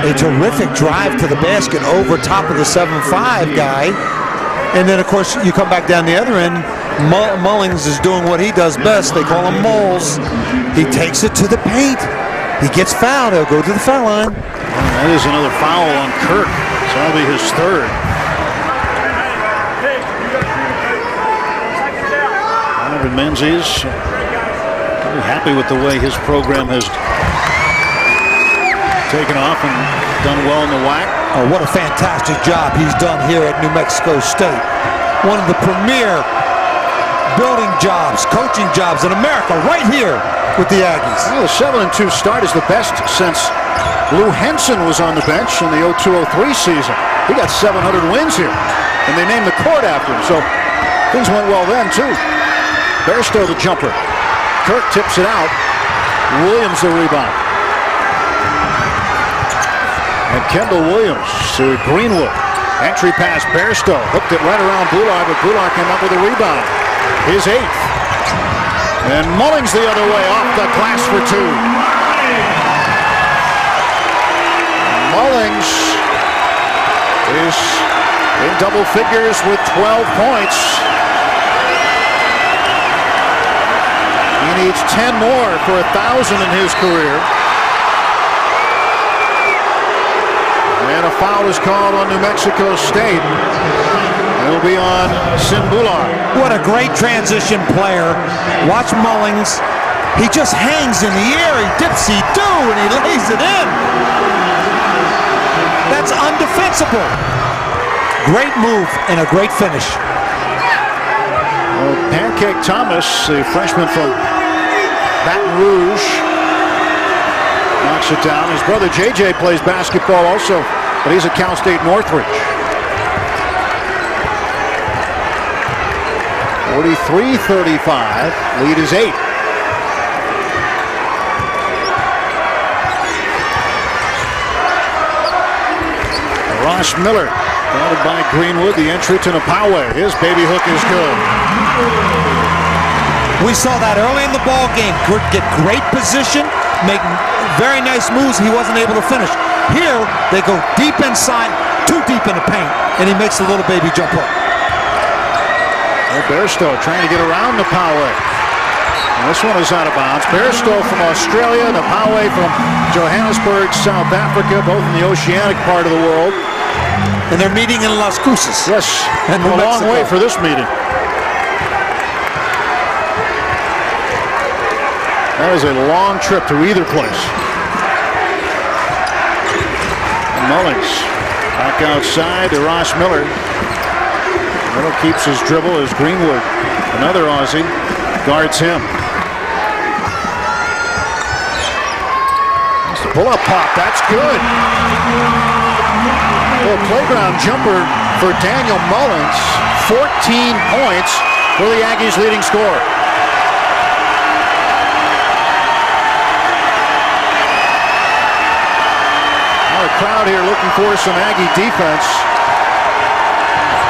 a terrific drive to the basket over top of the 7'5" guy. And then, of course, you come back down the other end. Mullings is doing what he does best. They call him Moles. He takes it to the paint. He gets fouled. He'll go to the foul line. That is another foul on Kirk. So that'll be his 3rd. Donovan Menzies very happy with the way his program has taken off and done well in the WAC. Oh, what a fantastic job he's done here at New Mexico State. One of the premier building jobs, coaching jobs in America right here with the Aggies. Well, the 7-2 start is the best since Lou Henson was on the bench in the 02-03 season. He got 700 wins here, and they named the court after him, so things went well then, too. Bairstow the jumper. Kirk tips it out. Williams the rebound. And Kendall Williams to Greenwood. Entry pass, Bairstow. Hooked it right around Bular, but Bular came up with a rebound. His 8th. And Mullings the other way, off the glass for 2. Mullings is in double figures with 12 points. He needs 10 more for 1,000 in his career. And a foul is called on New Mexico State. It'll be on Sin Bular. What a great transition player. Watch Mullings. He just hangs in the air. He dips, he do, and he lays it in. That's undefensible. Great move and a great finish. Well, Pancake Thomas, the freshman from Baton Rouge, knocks it down. His brother JJ plays basketball also, but he's at Cal State Northridge. 43-35, lead is 8. Ross Miller, guarded by Greenwood, the entry to Napawe. His baby hook is good. We saw that early in the ball game. Get great position, make very nice moves. He wasn't able to finish. Here, they go deep inside, too deep in the paint, and he makes a little baby jump hook. Bairstow trying to get around Napawe. This one is out of bounds. Bairstow from Australia, Napawe from Johannesburg, South Africa, both in the oceanic part of the world. And they're meeting in Las Cruces. Yes, and a long way for this meeting. That is a long trip to either place. And Mullings back outside to Ross Miller. Miller keeps his dribble as Greenwood, another Aussie, guards him. That's the pull-up pop. That's good. Well, playground jumper for Daniel Mullings. 14 points for the Aggies' leading scorer. Now the crowd here looking for some Aggie defense.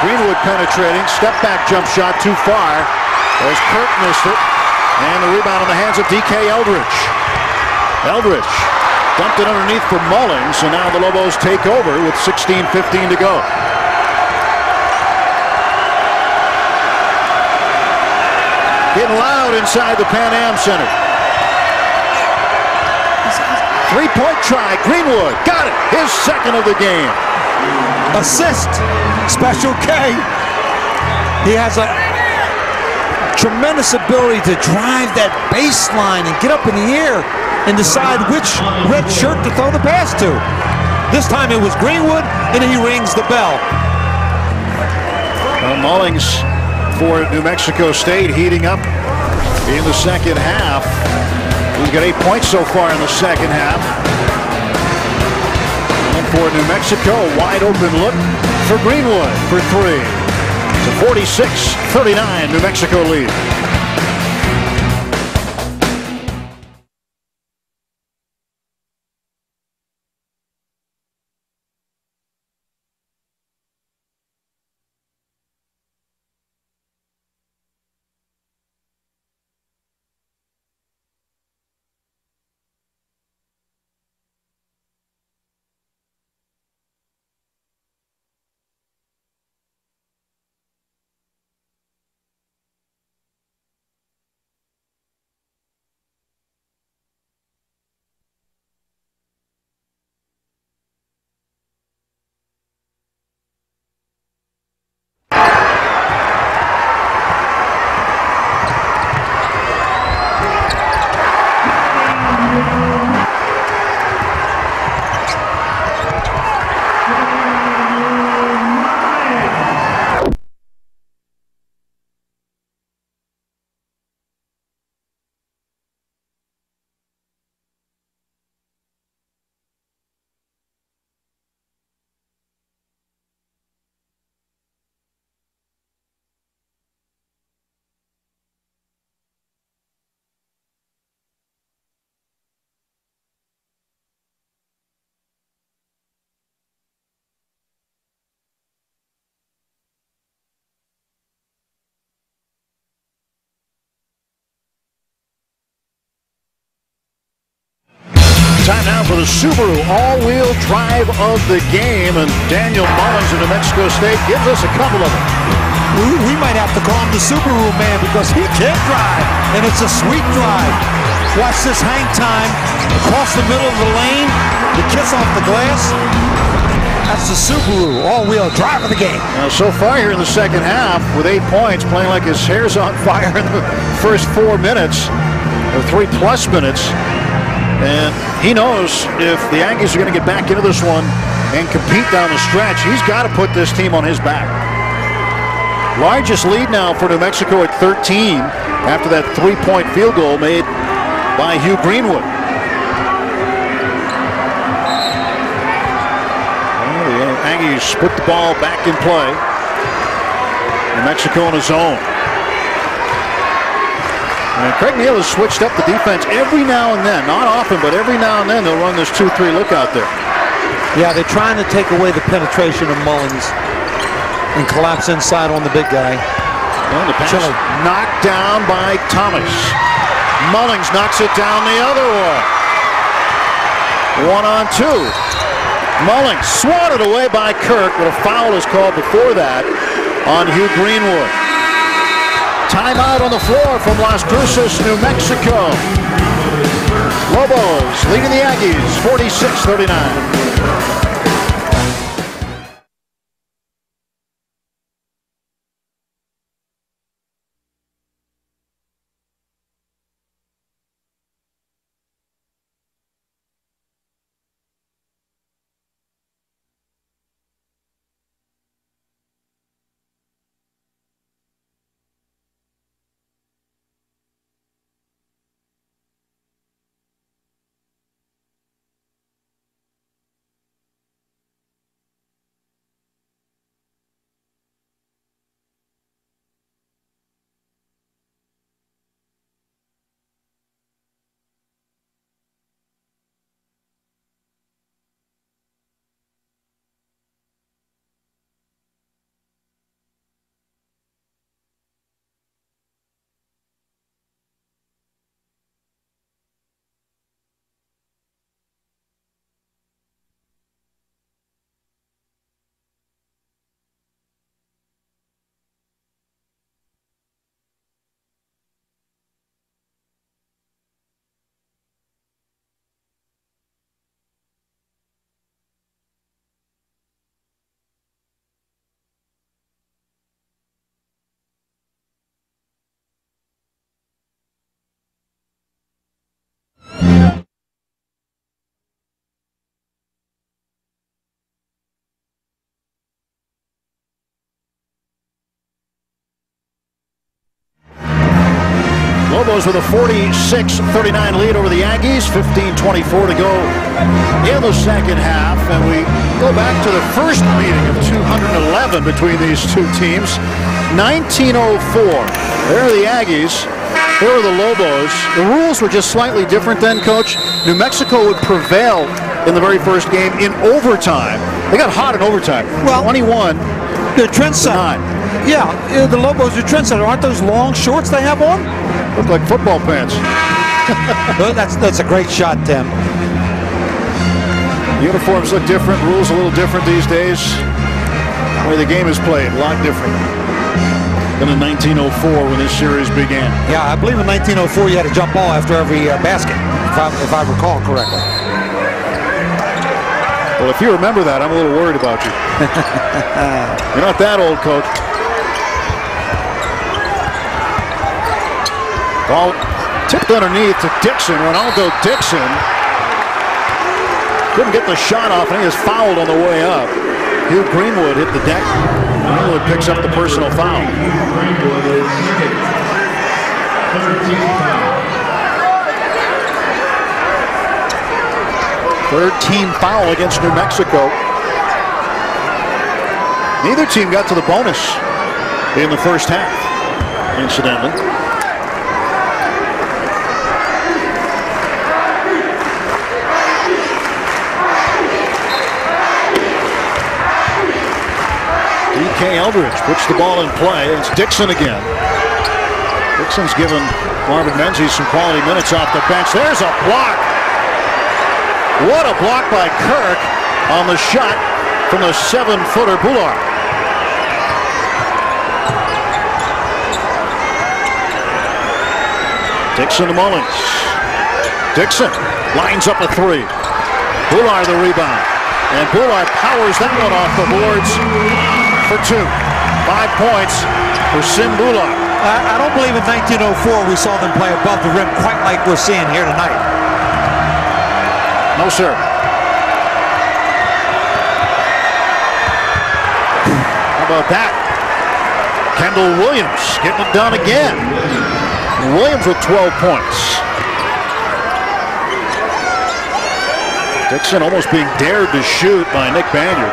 Greenwood penetrating, step back jump shot too far. As Kirk missed it. And the rebound in the hands of D.K. Eldridge. Eldridge dumped it underneath for Mullings, and now the Lobos take over with 16:15 to go. Getting loud inside the Pan Am Center. Three-point try. Greenwood got it. His second of the game. Assist. Special K. He has a tremendous ability to drive that baseline and get up in the air and decide which red shirt to throw the pass to. This time it was Greenwood, and he rings the bell. Mullings for New Mexico State heating up in the second half. He's got 8 points so far in the second half. And for New Mexico, wide open look for Greenwood for three. It's a 46-39 New Mexico lead. Time now for the Subaru all-wheel drive of the game, and Daniel Mullings of New Mexico State gives us a couple of them. We might have to call him the Subaru man because he can drive, and it's a sweet drive. Watch this hang time across the middle of the lane, the kiss off the glass. That's the Subaru all-wheel drive of the game. Now, so far here in the second half, with 8 points, playing like his hair's on fire in the first 4 minutes, or 3+ minutes. And he knows if the Aggies are going to get back into this one and compete down the stretch, he's got to put this team on his back. Largest lead now for New Mexico at 13 after that 3-point field goal made by Hugh Greenwood. Well, the Aggies put the ball back in play. New Mexico in his zone. And Craig Neal has switched up the defense every now and then. Not often, but every now and then they'll run this 2-3 look out there. Yeah, they're trying to take away the penetration of Mullings and collapse inside on the big guy. Well, the pass knocked down by Thomas. Mullings knocks it down the other wall. 1-on-2. Mullings swatted away by Kirk, but a foul is called before that on Hugh Greenwood. Timeout on the floor from Las Cruces, New Mexico. Lobos leading the Aggies 46-39. Lobos with a 46-39 lead over the Aggies. 15:24 to go in the second half. And we go back to the first meeting of 211 between these two teams. 1904. There are the Aggies. There are the Lobos. The rules were just slightly different then, Coach. New Mexico would prevail in the very first game in overtime. They got hot in overtime. Well, 21. The trendsetter. Yeah, the Lobos are trendsetter. Aren't those long shorts they have on? Look like football pants. That's a great shot, Tim. Uniforms look different. Rules a little different these days. The way the game is played, a lot different than in 1904 when this series began. Yeah, I believe in 1904 you had a jump ball after every basket, if I recall correctly. Well, if you remember that, I'm a little worried about you. You're not that old, Coach. Ball tipped underneath to Dixon. Ronaldo Dixon couldn't get the shot off, and he was fouled on the way up. Hugh Greenwood hit the deck. Greenwood picks up the personal foul. Greenwood is second. 13th foul. Third team foul against New Mexico. Neither team got to the bonus in the first half, incidentally. D.K. Eldridge puts the ball in play. It's Dixon again. Dixon's given Marvin Menzies some quality minutes off the bench. There's a block. What a block by Kirk on the shot from the 7-footer Boulard. Dixon to Mullins. Dixon lines up a three. Boulard the rebound. And Boulard powers that one off the boards for two. 5 points for Sim Boulard. I don't believe in 1904 we saw them play above the rim quite like we're seeing here tonight. No, sir. How about that? Kendall Williams getting it done again. Williams with 12 points. Dixon almost being dared to shoot by Nick Banyard.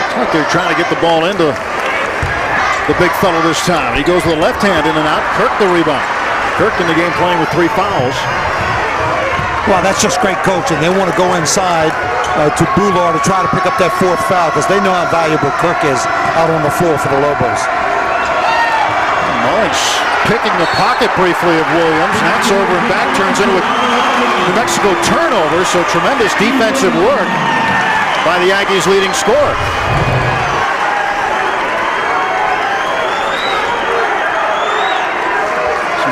Looks like they're trying to get the ball into the big fellow this time. He goes with the left hand in and out. Kirk the rebound. Kirk in the game playing with 3 fouls. Well, that's just great coaching. They want to go inside to Boulard to try to pick up that 4th foul because they know how valuable Kirk is out on the floor for the Lobos. Mullins picking the pocket briefly of Williams. That's over and back, turns into a New Mexico turnover, so tremendous defensive work by the Aggies' leading scorer.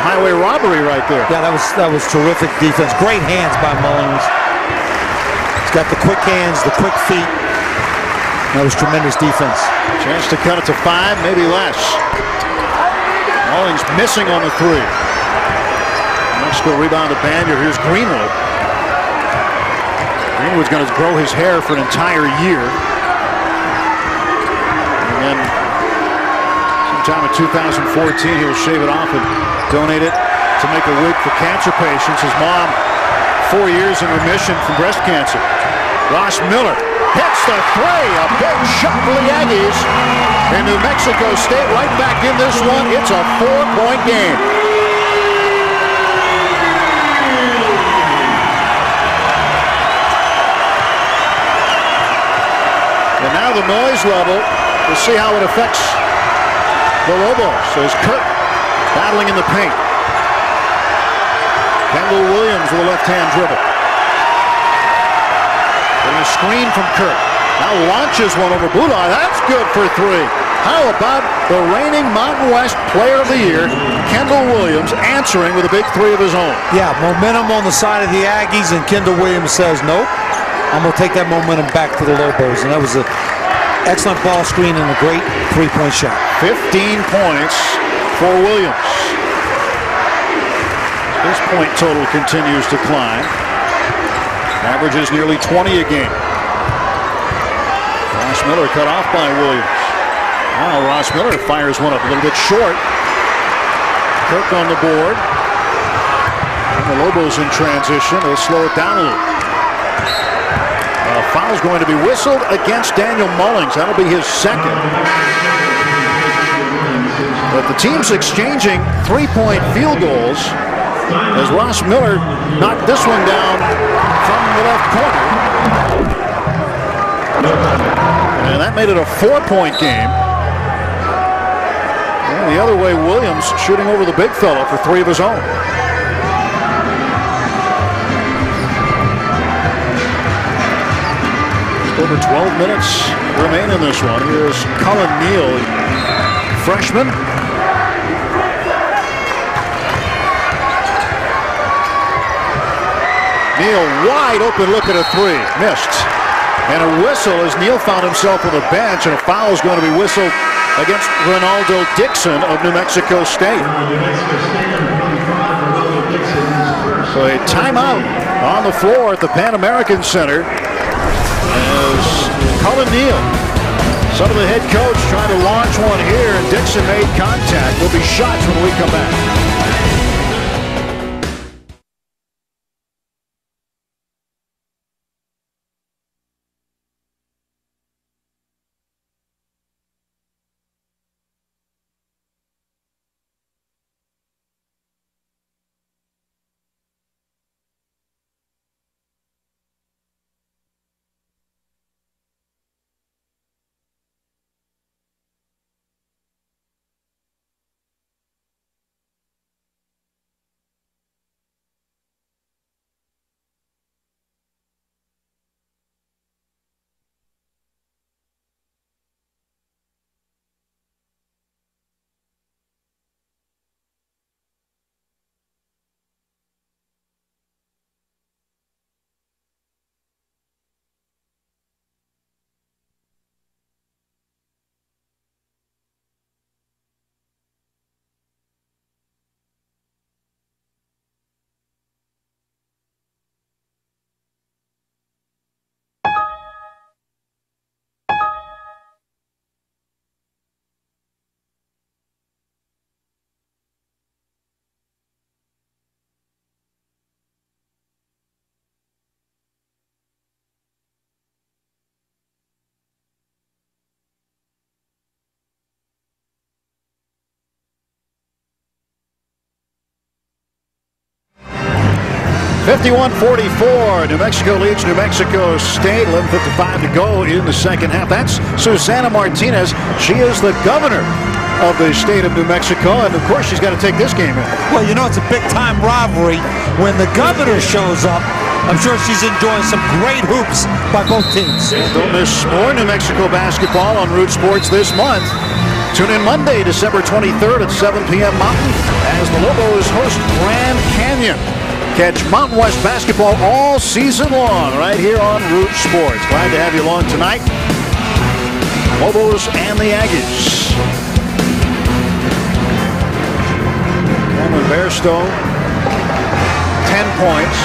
Highway robbery right there. Yeah, that was terrific defense. Great hands by Mullins. He's got the quick hands, the quick feet. That was tremendous defense. Chance to cut it to 5, maybe less. Mullins missing on the 3. Mexico rebound to Banyard. Here's Greenwood. Greenwood's going to grow his hair for an entire year. And then sometime in 2014 he'll shave it off and donate it to make a wig for cancer patients. His mom, 4 years in remission from breast cancer. Ross Miller hits the 3. A big shot for the Aggies. And New Mexico State right back in this one. It's a 4-point game. And now the noise level. We'll see how it affects the Lobos. So is Kirk battling in the paint. Kendall Williams with a left-hand dribble. Getting a screen from Kirk. Now launches one over Boulard. That's good for 3. How about the reigning Mountain West Player of the Year, Kendall Williams, answering with a big 3 of his own. Yeah, momentum on the side of the Aggies, and Kendall Williams says, nope, I'm going to take that momentum back to the Lobos. And that was an excellent ball screen and a great 3-point shot. 15 points for Williams. His point total continues to climb. Averages nearly 20 a game. Ross Miller cut off by Williams. Now Ross Miller fires one up a little bit short. Kirk on the board. And the Lobos in transition. They'll slow it down a little. Foul's going to be whistled against Daniel Mullings. That'll be his second. But the team's exchanging three-point field goals as Ross Miller knocked this one down from the left corner. And that made it a 4-point game. And the other way, Williams shooting over the big fella for three of his own. Over 12 minutes remain in this one. Here's Cullen Neal, freshman. Neal wide open look at a three. Missed. And a whistle as Neal found himself on the bench, and a foul is going to be whistled against Ronaldo Dixon of New Mexico State. So a timeout on the floor at the Pan American Center. As Cullen Neal, son of the head coach, trying to launch one here, and Dixon made contact. There'll be shots when we come back. (51-44). New Mexico leads New Mexico State. 11:55 to go in the second half. That's Susana Martinez. She is the governor of the state of New Mexico, and of course she's got to take this game in. Well, you know, it's a big-time rivalry. When the governor shows up, I'm sure she's enjoying some great hoops by both teams. And don't miss more New Mexico basketball on Root Sports this month. Tune in Monday, December 23rd at 7 p.m. Mountain as the Lobos host Grand Canyon. Catch Mountain West basketball all season long right here on Root Sports. Glad to have you along tonight. Lobos and the Aggies. Cameron Bairstow, 10 points.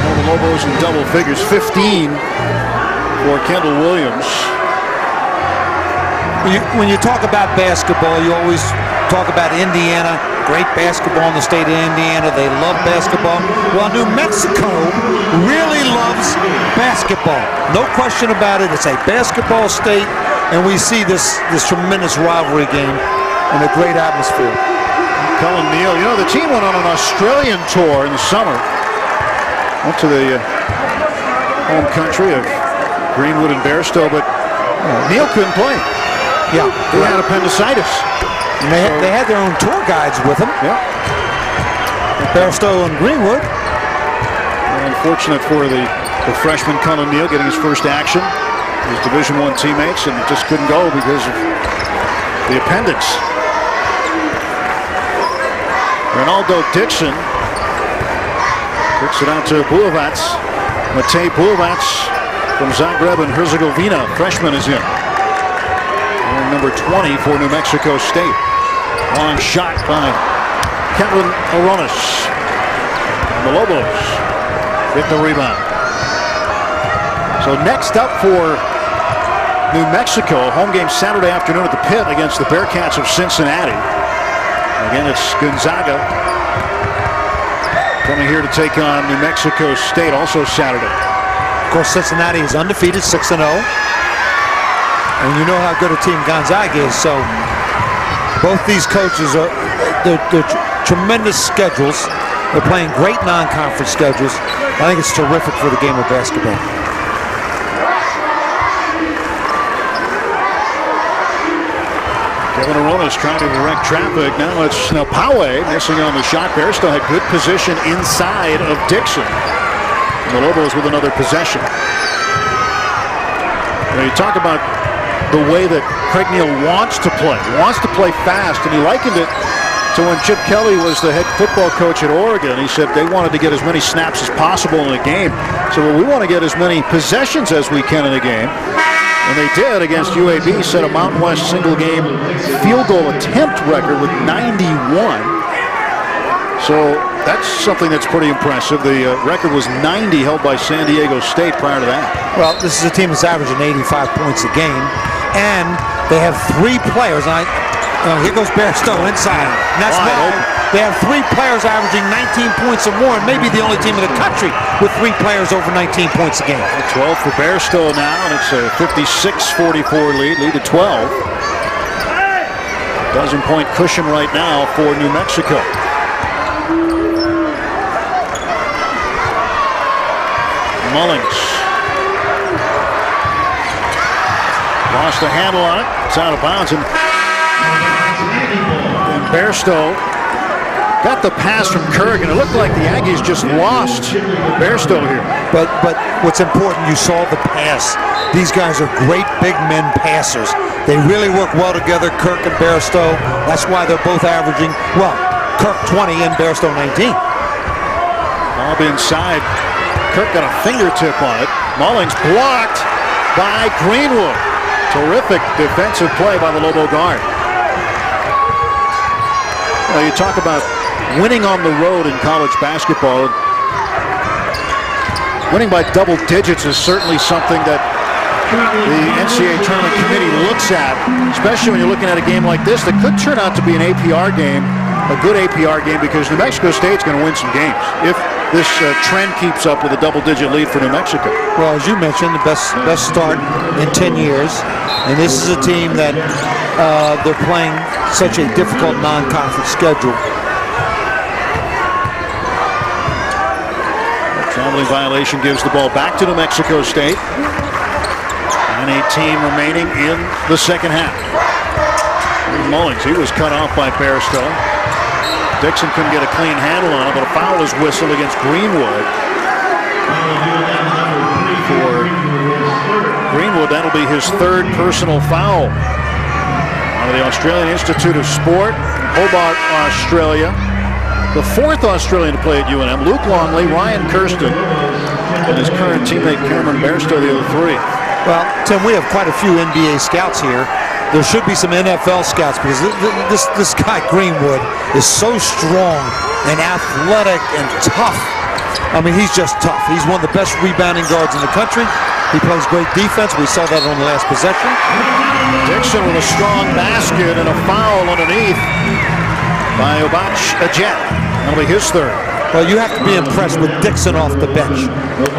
All the Lobos in double figures, 15 for Kendall Williams. When you talk about basketball, you always talk about Indiana. Great basketball in the state of Indiana. They love basketball. Well, New Mexico really loves basketball. No question about it. It's a basketball state, and we see this tremendous rivalry game and a great atmosphere. Cullen Neal, you know, the team went on an Australian tour in the summer. Went to the home country of Greenwood and Bairstow, but Neal couldn't play. Yeah, he had appendicitis. And they had their own tour guides with them. Yeah. Bairstow and Greenwood. Unfortunate for the freshman Cullen Neal getting his first action. His Division I teammates, and just couldn't go because of the appendix. Ronaldo Dixon kicks it out to Bulovac. Matej Bulovac from Zagreb and Herzegovina. Freshman is in. And number 20 for New Mexico State. Long shot by Kevin Aronis. And the Lobos get the rebound. So next up for New Mexico, home game Saturday afternoon at the Pit against the Bearcats of Cincinnati. Again, it's Gonzaga coming here to take on New Mexico State, also Saturday. Of course, Cincinnati is undefeated, 6-0. And you know how good a team Gonzaga is, so both these coaches are they're tremendous schedules. They're playing great non-conference schedules. I think it's terrific for the game of basketball. Kevin Aronis trying to direct traffic. Now it's Napawe missing on the shot. Bairstow had good position inside of Dixon. And the Lobos with another possession. Now you talk about the way that Craig Neal wants to play. He wants to play fast, and he likened it to when Chip Kelly was the head football coach at Oregon. He said they wanted to get as many snaps as possible in a game. So well, we want to get as many possessions as we can in a game. And they did against UAB, set a Mountain West single game field goal attempt record with 91. So that's something that's pretty impressive. The record was 90 held by San Diego State prior to that. Well, this is a team that's averaging 85 points a game. And they have 3 players. And here goes Bairstow inside. And that's why they have 3 players averaging 19 points or more, and maybe the only team in the country with 3 players over 19 points a game. 12 for Bairstow now, and it's a 56-44 lead to 12. Dozen-point cushion right now for New Mexico. Mullins lost the handle on it. It's out of bounds, and Bairstow got the pass from Kurgan. It looked like the Aggies just lost Bairstow here. But what's important, you saw the pass. These guys are great big men passers. They really work well together, Kirk and Bairstow. That's why they're both averaging, well, Kirk 20 and Bairstow 19. Ball inside. Kirk got a fingertip on it. Mullins blocked by Greenwood. Terrific defensive play by the Lobo guard. Well, you talk about winning on the road in college basketball. Winning by double digits is certainly something that the NCAA tournament committee looks at, especially when you're looking at a game like this that could turn out to be an APR game, a good APR game, because New Mexico State's going to win some games if this trend keeps up with a double-digit lead for New Mexico. Well, as you mentioned, the best start in 10 years, and this is a team that they're playing such a difficult non-conference schedule. A traveling violation gives the ball back to New Mexico State. 9:18 remaining in the second half. Mullins, he was cut off by Bairstow. Dixon couldn't get a clean handle on it, but a foul is whistled against Greenwood. For Greenwood, that'll be his 3rd personal foul. Out of the Australian Institute of Sport, Hobart, Australia. The 4th Australian to play at UNM, Luke Longley, Ryan Kirsten, and his current teammate Cameron Bairstow, the other 3. Well, Tim, we have quite a few NBA scouts here. There should be some NFL scouts, because this guy Greenwood is so strong and athletic and tough. I mean, he's just tough. He's one of the best rebounding guards in the country. He plays great defense. We saw that on the last possession. Dixon with a strong basket and a foul underneath by Obach Ajet. That'll be his 3rd. Well, you have to be impressed with Dixon off the bench.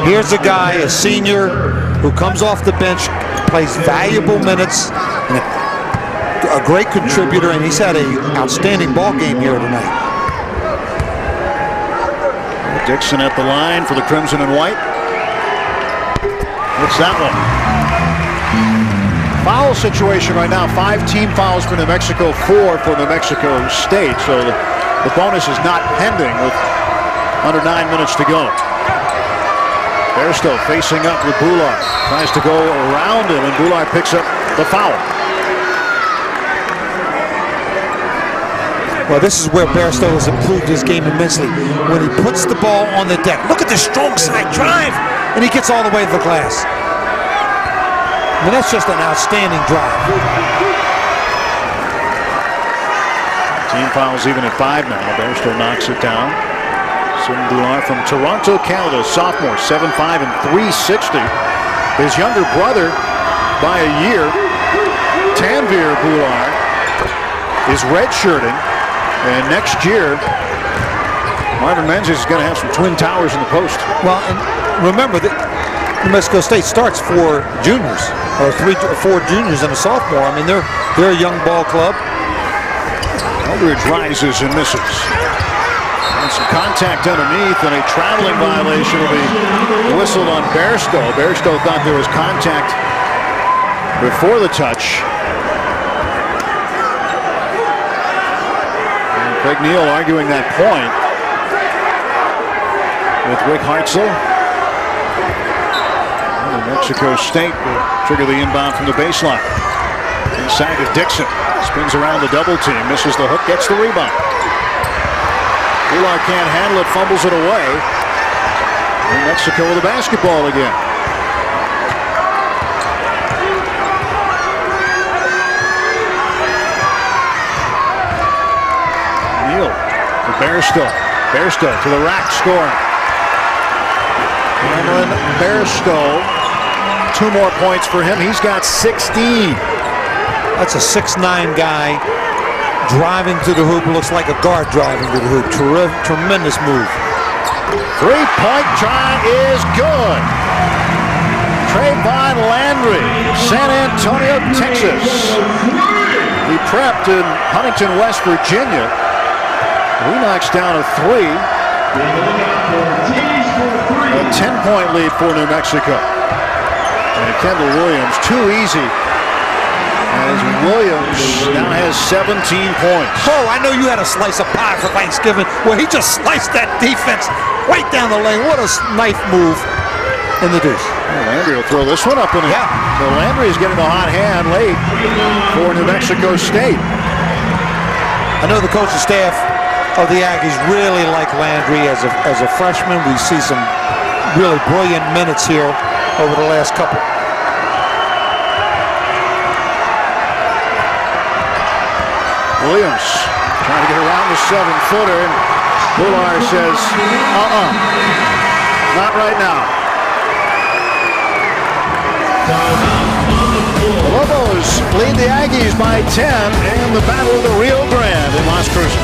Here's a guy, a senior, who comes off the bench, plays valuable minutes, and a great contributor, and he's had an outstanding ball game here tonight. Dixon at the line for the Crimson and White. What's that one? Foul situation right now. 5 team fouls for New Mexico, 4 for New Mexico State. So the bonus is not pending with under 9 minutes to go. Bairstow facing up with Boulard. Tries to go around him, and Boulard picks up the foul. Well, this is where Bairstow has improved his game immensely. When he puts the ball on the deck. Look at the strong side drive. And he gets all the way to the glass. I mean, that's just an outstanding drive. Team fouls even at 5 now. Bairstow knocks it down. Sim Boulard from Toronto, Canada, sophomore, 7'5" and 360. His younger brother by a year. Tanvir Bhullar is redshirting, and next year Marvin Menzies is going to have some twin towers in the post. Well, and remember that New Mexico State starts 4 juniors, or 4 juniors and a sophomore. I mean, they're a young ball club. Eldridge rises and misses. And some contact underneath, and a traveling violation will be whistled on Bairstow. Bairstow thought there was contact before the touch. And Craig Neal arguing that point with Rick Hartzell. New Mexico State will trigger the inbound from the baseline. Inside to Dixon. Spins around the double team. Misses the hook. Gets the rebound. Bhullar can't handle it. Fumbles it away. New Mexico with the basketball again. Neal to Bairstow. Bairstow to the rack scoring. Cameron Bairstow. 2 more points for him. He's got 16. That's a 6'9" guy driving to the hoop. Looks like a guard driving to the hoop. Tremendous move. 3-point try is good. Trayvon Landry, San Antonio, Texas. He prepped in Huntington, West Virginia. He knocks down a 3. A 10-point lead for New Mexico. And Kendall Williams, too easy. As Williams now has 17 points. Oh, I know you had a slice of pie for Thanksgiving. Well, he just sliced that defense right down the lane. What a knife move in the deuce. Well, Landry will throw this one up in the air. So Landry is getting a hot hand late for New Mexico State. I know the coaching staff of the Aggies really like Landry as a freshman. We see some really brilliant minutes here over the last couple. Williams trying to get around the 7-footer, and Bhullar says, not right now. The Lobos lead the Aggies by 10 in the Battle of the Rio Grande in Las Cruces.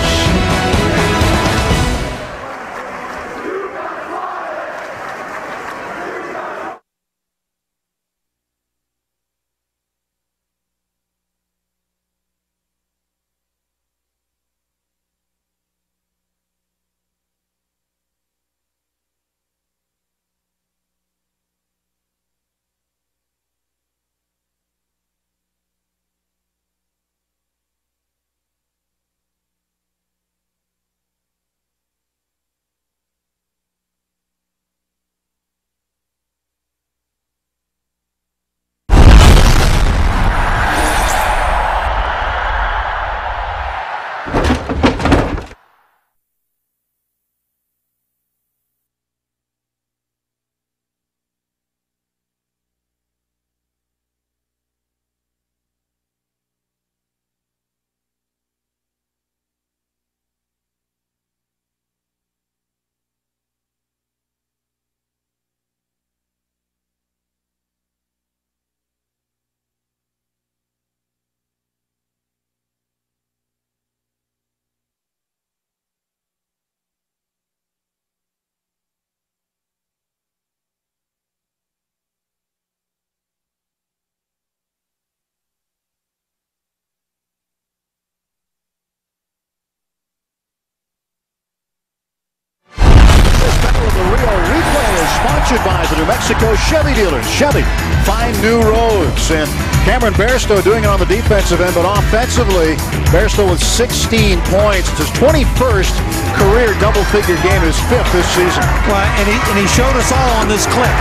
Sponsored by the New Mexico Chevy dealers. Chevy, find new roads. And Cameron Bairstow doing it on the defensive end, but offensively, Bairstow with 16 points. It's his 21st career double-figure game, his 5th this season. Well, and he showed us all on this clip.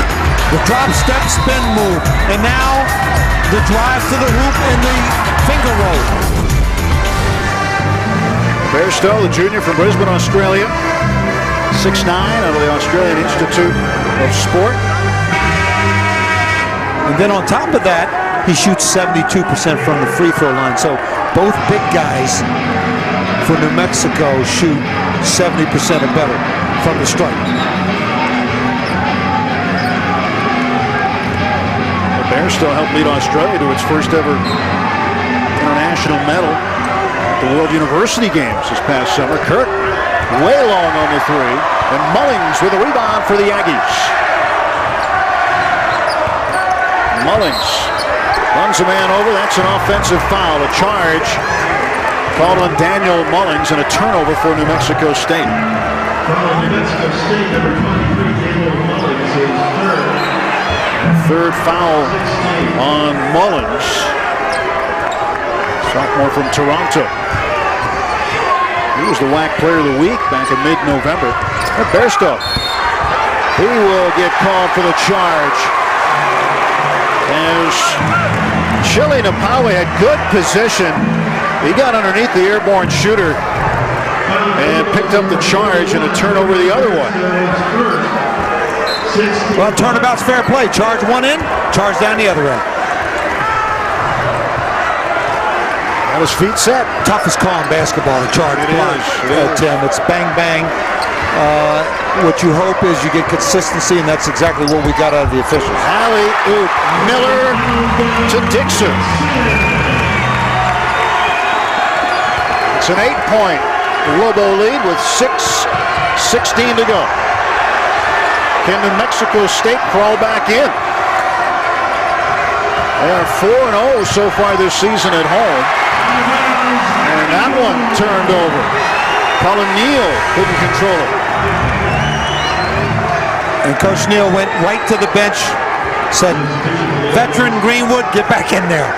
The drop, step, spin move. And now the drive to the hoop and the finger roll. Bairstow, the junior from Brisbane, Australia. 6'9", out of the Australian Institute of Sport. And then on top of that, he shoots 72% from the free throw line. So both big guys for New Mexico shoot 70% or better from the stripe. Bairstow helped lead Australia to its first ever international medal at the World University Games this past summer. Kirk way long on the three, and Mullings with a rebound for the Aggies. Mullings runs a man over. That's an offensive foul. A charge called on Daniel Mullings and a turnover for New Mexico State. New Mexico State, number 23, Daniel Mullings, is third foul on Mullings. Sophomore from Toronto. He was the WAC Player of the Week back in mid-November. Bairstow. He will get called for the charge. As Chile Napawe had good position. He got underneath the airborne shooter and picked up the charge and a turnover the other way. Well, turnabout's fair play. Charge one in, charge down the other end. Got his feet set. Toughest call in basketball, the charge block. Tim, it's bang, bang. What you hope is you get consistency, and that's exactly what we got out of the officials. Alley-oop. Miller to Dixon. It's an 8-point Lobo lead with 6:16 to go. Can New Mexico State crawl back in? They are 4-0 so far this season at home. And that one turned over. Colin Neal couldn't control it. And Coach Neal went right to the bench, said, veteran Greenwood, get back in there.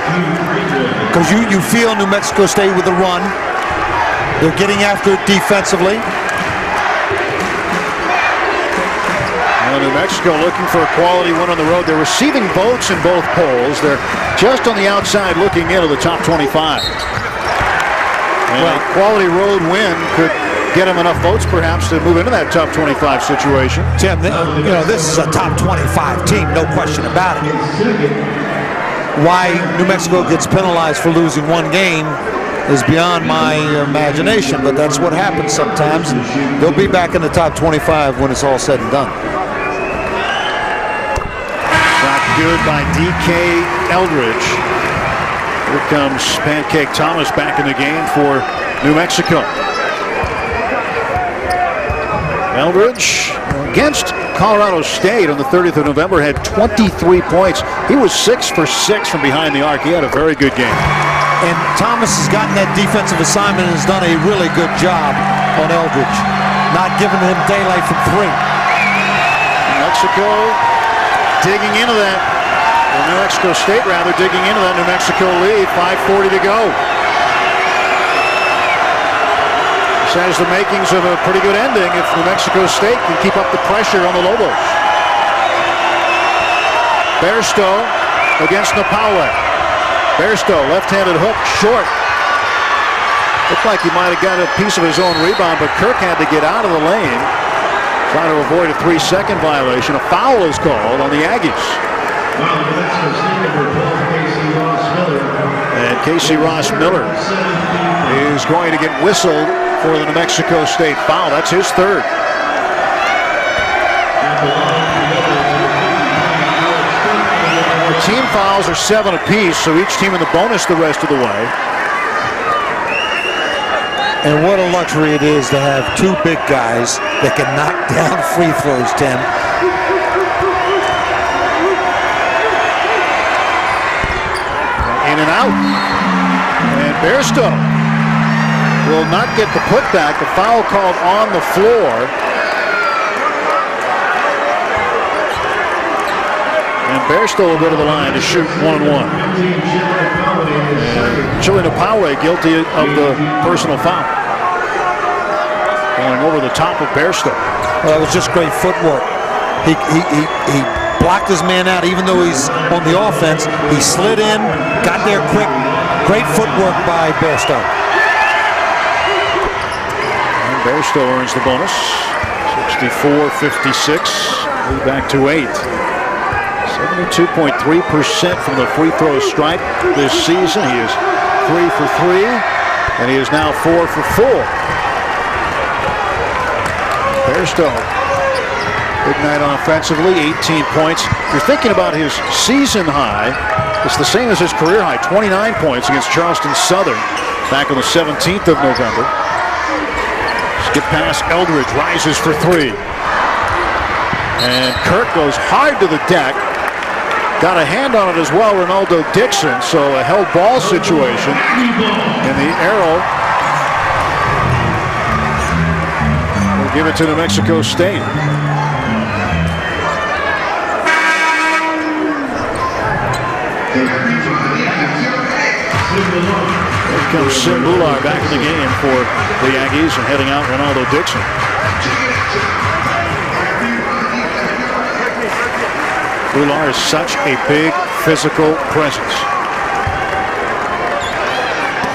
Because you feel New Mexico State with the run. They're getting after it defensively. Well, New Mexico looking for a quality win on the road. They're receiving votes in both polls. They're just on the outside looking into the top 25. And a quality road win could get them enough votes perhaps to move into that top 25 situation. Tim, you know, this is a top 25 team, no question about it. Why New Mexico gets penalized for losing one game is beyond my imagination, but that's what happens sometimes. They'll be back in the top 25 when it's all said and done. Shot good by D.K. Eldridge. Here comes Pancake Thomas back in the game for New Mexico. Eldridge against Colorado State on the 30th of November had 23 points. He was 6 for 6 from behind the arc. He had a very good game. And Thomas has gotten that defensive assignment and has done a really good job on Eldridge, not giving him daylight from three. New Mexico digging into that. Well, New Mexico State rather digging into that New Mexico lead. 5:40 to go. This has the makings of a pretty good ending if New Mexico State can keep up the pressure on the Lobos. Bairstow against Napawe. Bairstow, left-handed hook, short. Looked like he might have got a piece of his own rebound, but Kirk had to get out of the lane, trying to avoid a 3-second violation. A foul is called on the Aggies. And Casey Ross Miller is going to get whistled for the New Mexico State foul. That's his third. Team fouls are 7 apiece, so each team in the bonus the rest of the way. And what a luxury it is to have two big guys that can knock down free throws, Tim. In and out. And Bairstow will not get the putback. The foul called on the floor. And Bairstow will go to the line to shoot 1-1. Chile Napawe guilty of the personal foul. Going over the top of Bairstow. Well, that was just great footwork. He blocked his man out even though he's on the offense. He slid in, got there quick. Great footwork by Bairstow. And Bairstow earns the bonus. 64-56. Move back to 8. 72.3% from the free throw stripe this season. He is 3 for 3, and he is now 4 for 4. Bairstow Big night on offensively, 18 points. If you're thinking about his season high, it's the same as his career high, 29 points against Charleston Southern back on the 17th of November. Skip pass, Eldridge rises for three. And Kirk goes hard to the deck. Got a hand on it as well, Ronaldo Dixon, so a held ball situation. And the arrow will give it to New Mexico State. Here comes Sim Bular back in the game for the Aggies and heading out Ronaldo Dixon. Bular is such a big physical presence.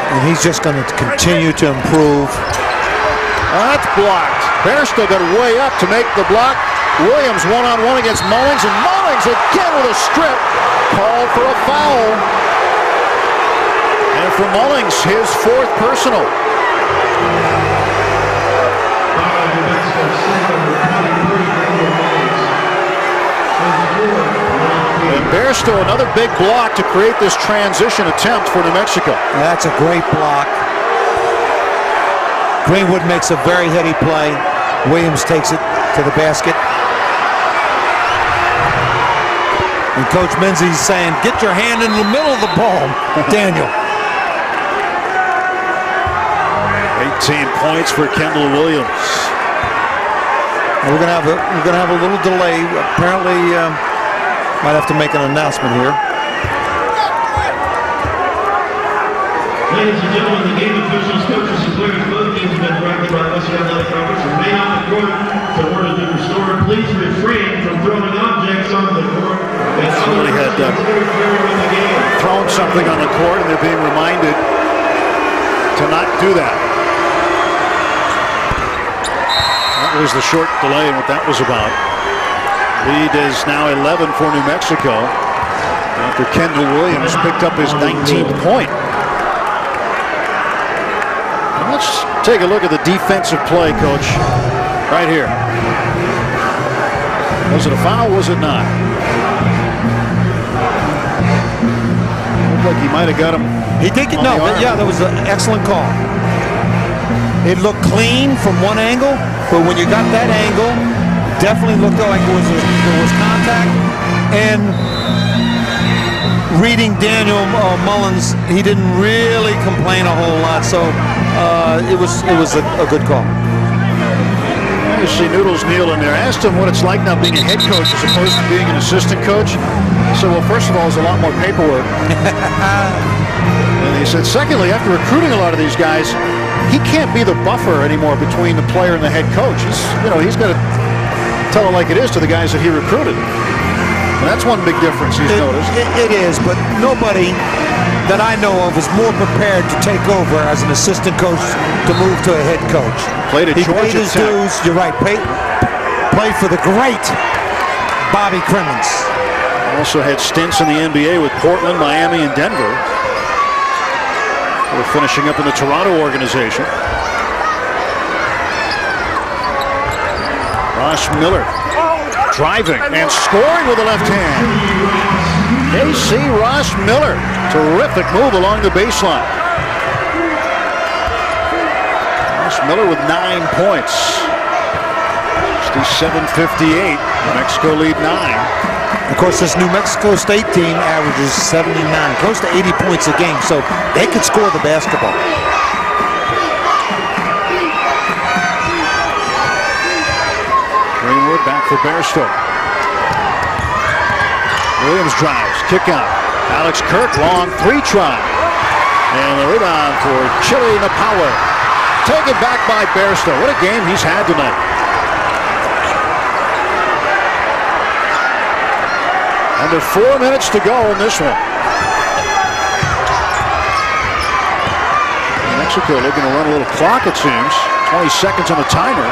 And he's just going to continue to improve. That's blocked. Bairstow got way up to make the block. Williams one-on-one against Mullings, and Mullings again with a strip. Called for a foul. And for Mullings, his fourth personal. And Bairstow, another big block to create this transition attempt for New Mexico. That's a great block. Greenwood makes a very heady play. Williams takes it to the basket. And Coach Menzies saying, get your hand in the middle of the ball, Daniel. 18 points for Kendall Williams. And we're gonna have a little delay. Apparently, might have to make an announcement here. Ladies and gentlemen, the game officials, coaches, and players, both teams have been directed by Western Athletic Conference to remain on the court until order has been restored. Please refrain from throwing objects on the court. Somebody had thrown something on the court, and they're being reminded to not do that. That was the short delay and what that was about. Lead is now 11 for New Mexico after Kendall Williams picked up his 19th point. And let's take a look at the defensive play, Coach, right here. Was it a foul? Was it not? Looked like he might have got him. He did get, no, but yeah, that was an excellent call. It looked clean from one angle, but when you got that angle, definitely looked like there was contact. And reading Daniel Mullins, he didn't really complain a whole lot, so it was a good call. You see Noodles Neal in there. I asked him what it's like now being a head coach as opposed to being an assistant coach. So, well, first of all, there's a lot more paperwork. And he said, secondly, after recruiting a lot of these guys, he can't be the buffer anymore between the player and the head coach. He's got to tell it like it is to the guys that he recruited. And that's one big difference he's noticed. It is, but nobody that I know of is more prepared to take over as an assistant coach to move to a head coach. Played at Georgia paid his dues. You're right. Played for the great Bobby Crimmins. Also had stints in the NBA with Portland, Miami, and Denver. We're finishing up in the Toronto organization. Ross Miller driving and scoring with the left hand. AC Ross Miller. Terrific move along the baseline. Ross Miller with 9 points. 67-58. New Mexico lead 9. Of course, this New Mexico State team averages 79, close to 80 points a game, so they could score the basketball. Greenwood back for Bairstow. Williams drives, kick out. Alex Kirk, long three try. And the rebound for Chile Napower. Taken back by Bairstow. What a game he's had tonight. Under 4 minutes to go in this one. New Mexico looking to run a little clock, it seems. 20 seconds on the timer.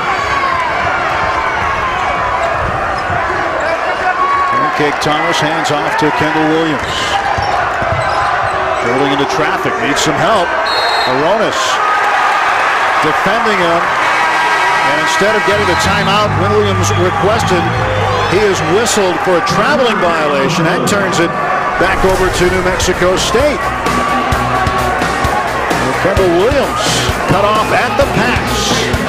Pancake Thomas hands off to Kendall Williams. Rolling into traffic, needs some help. Aronis defending him. And instead of getting the timeout Williams requested, he is whistled for a traveling violation. That turns it back over to New Mexico State. Kendall Williams cut off at the pass.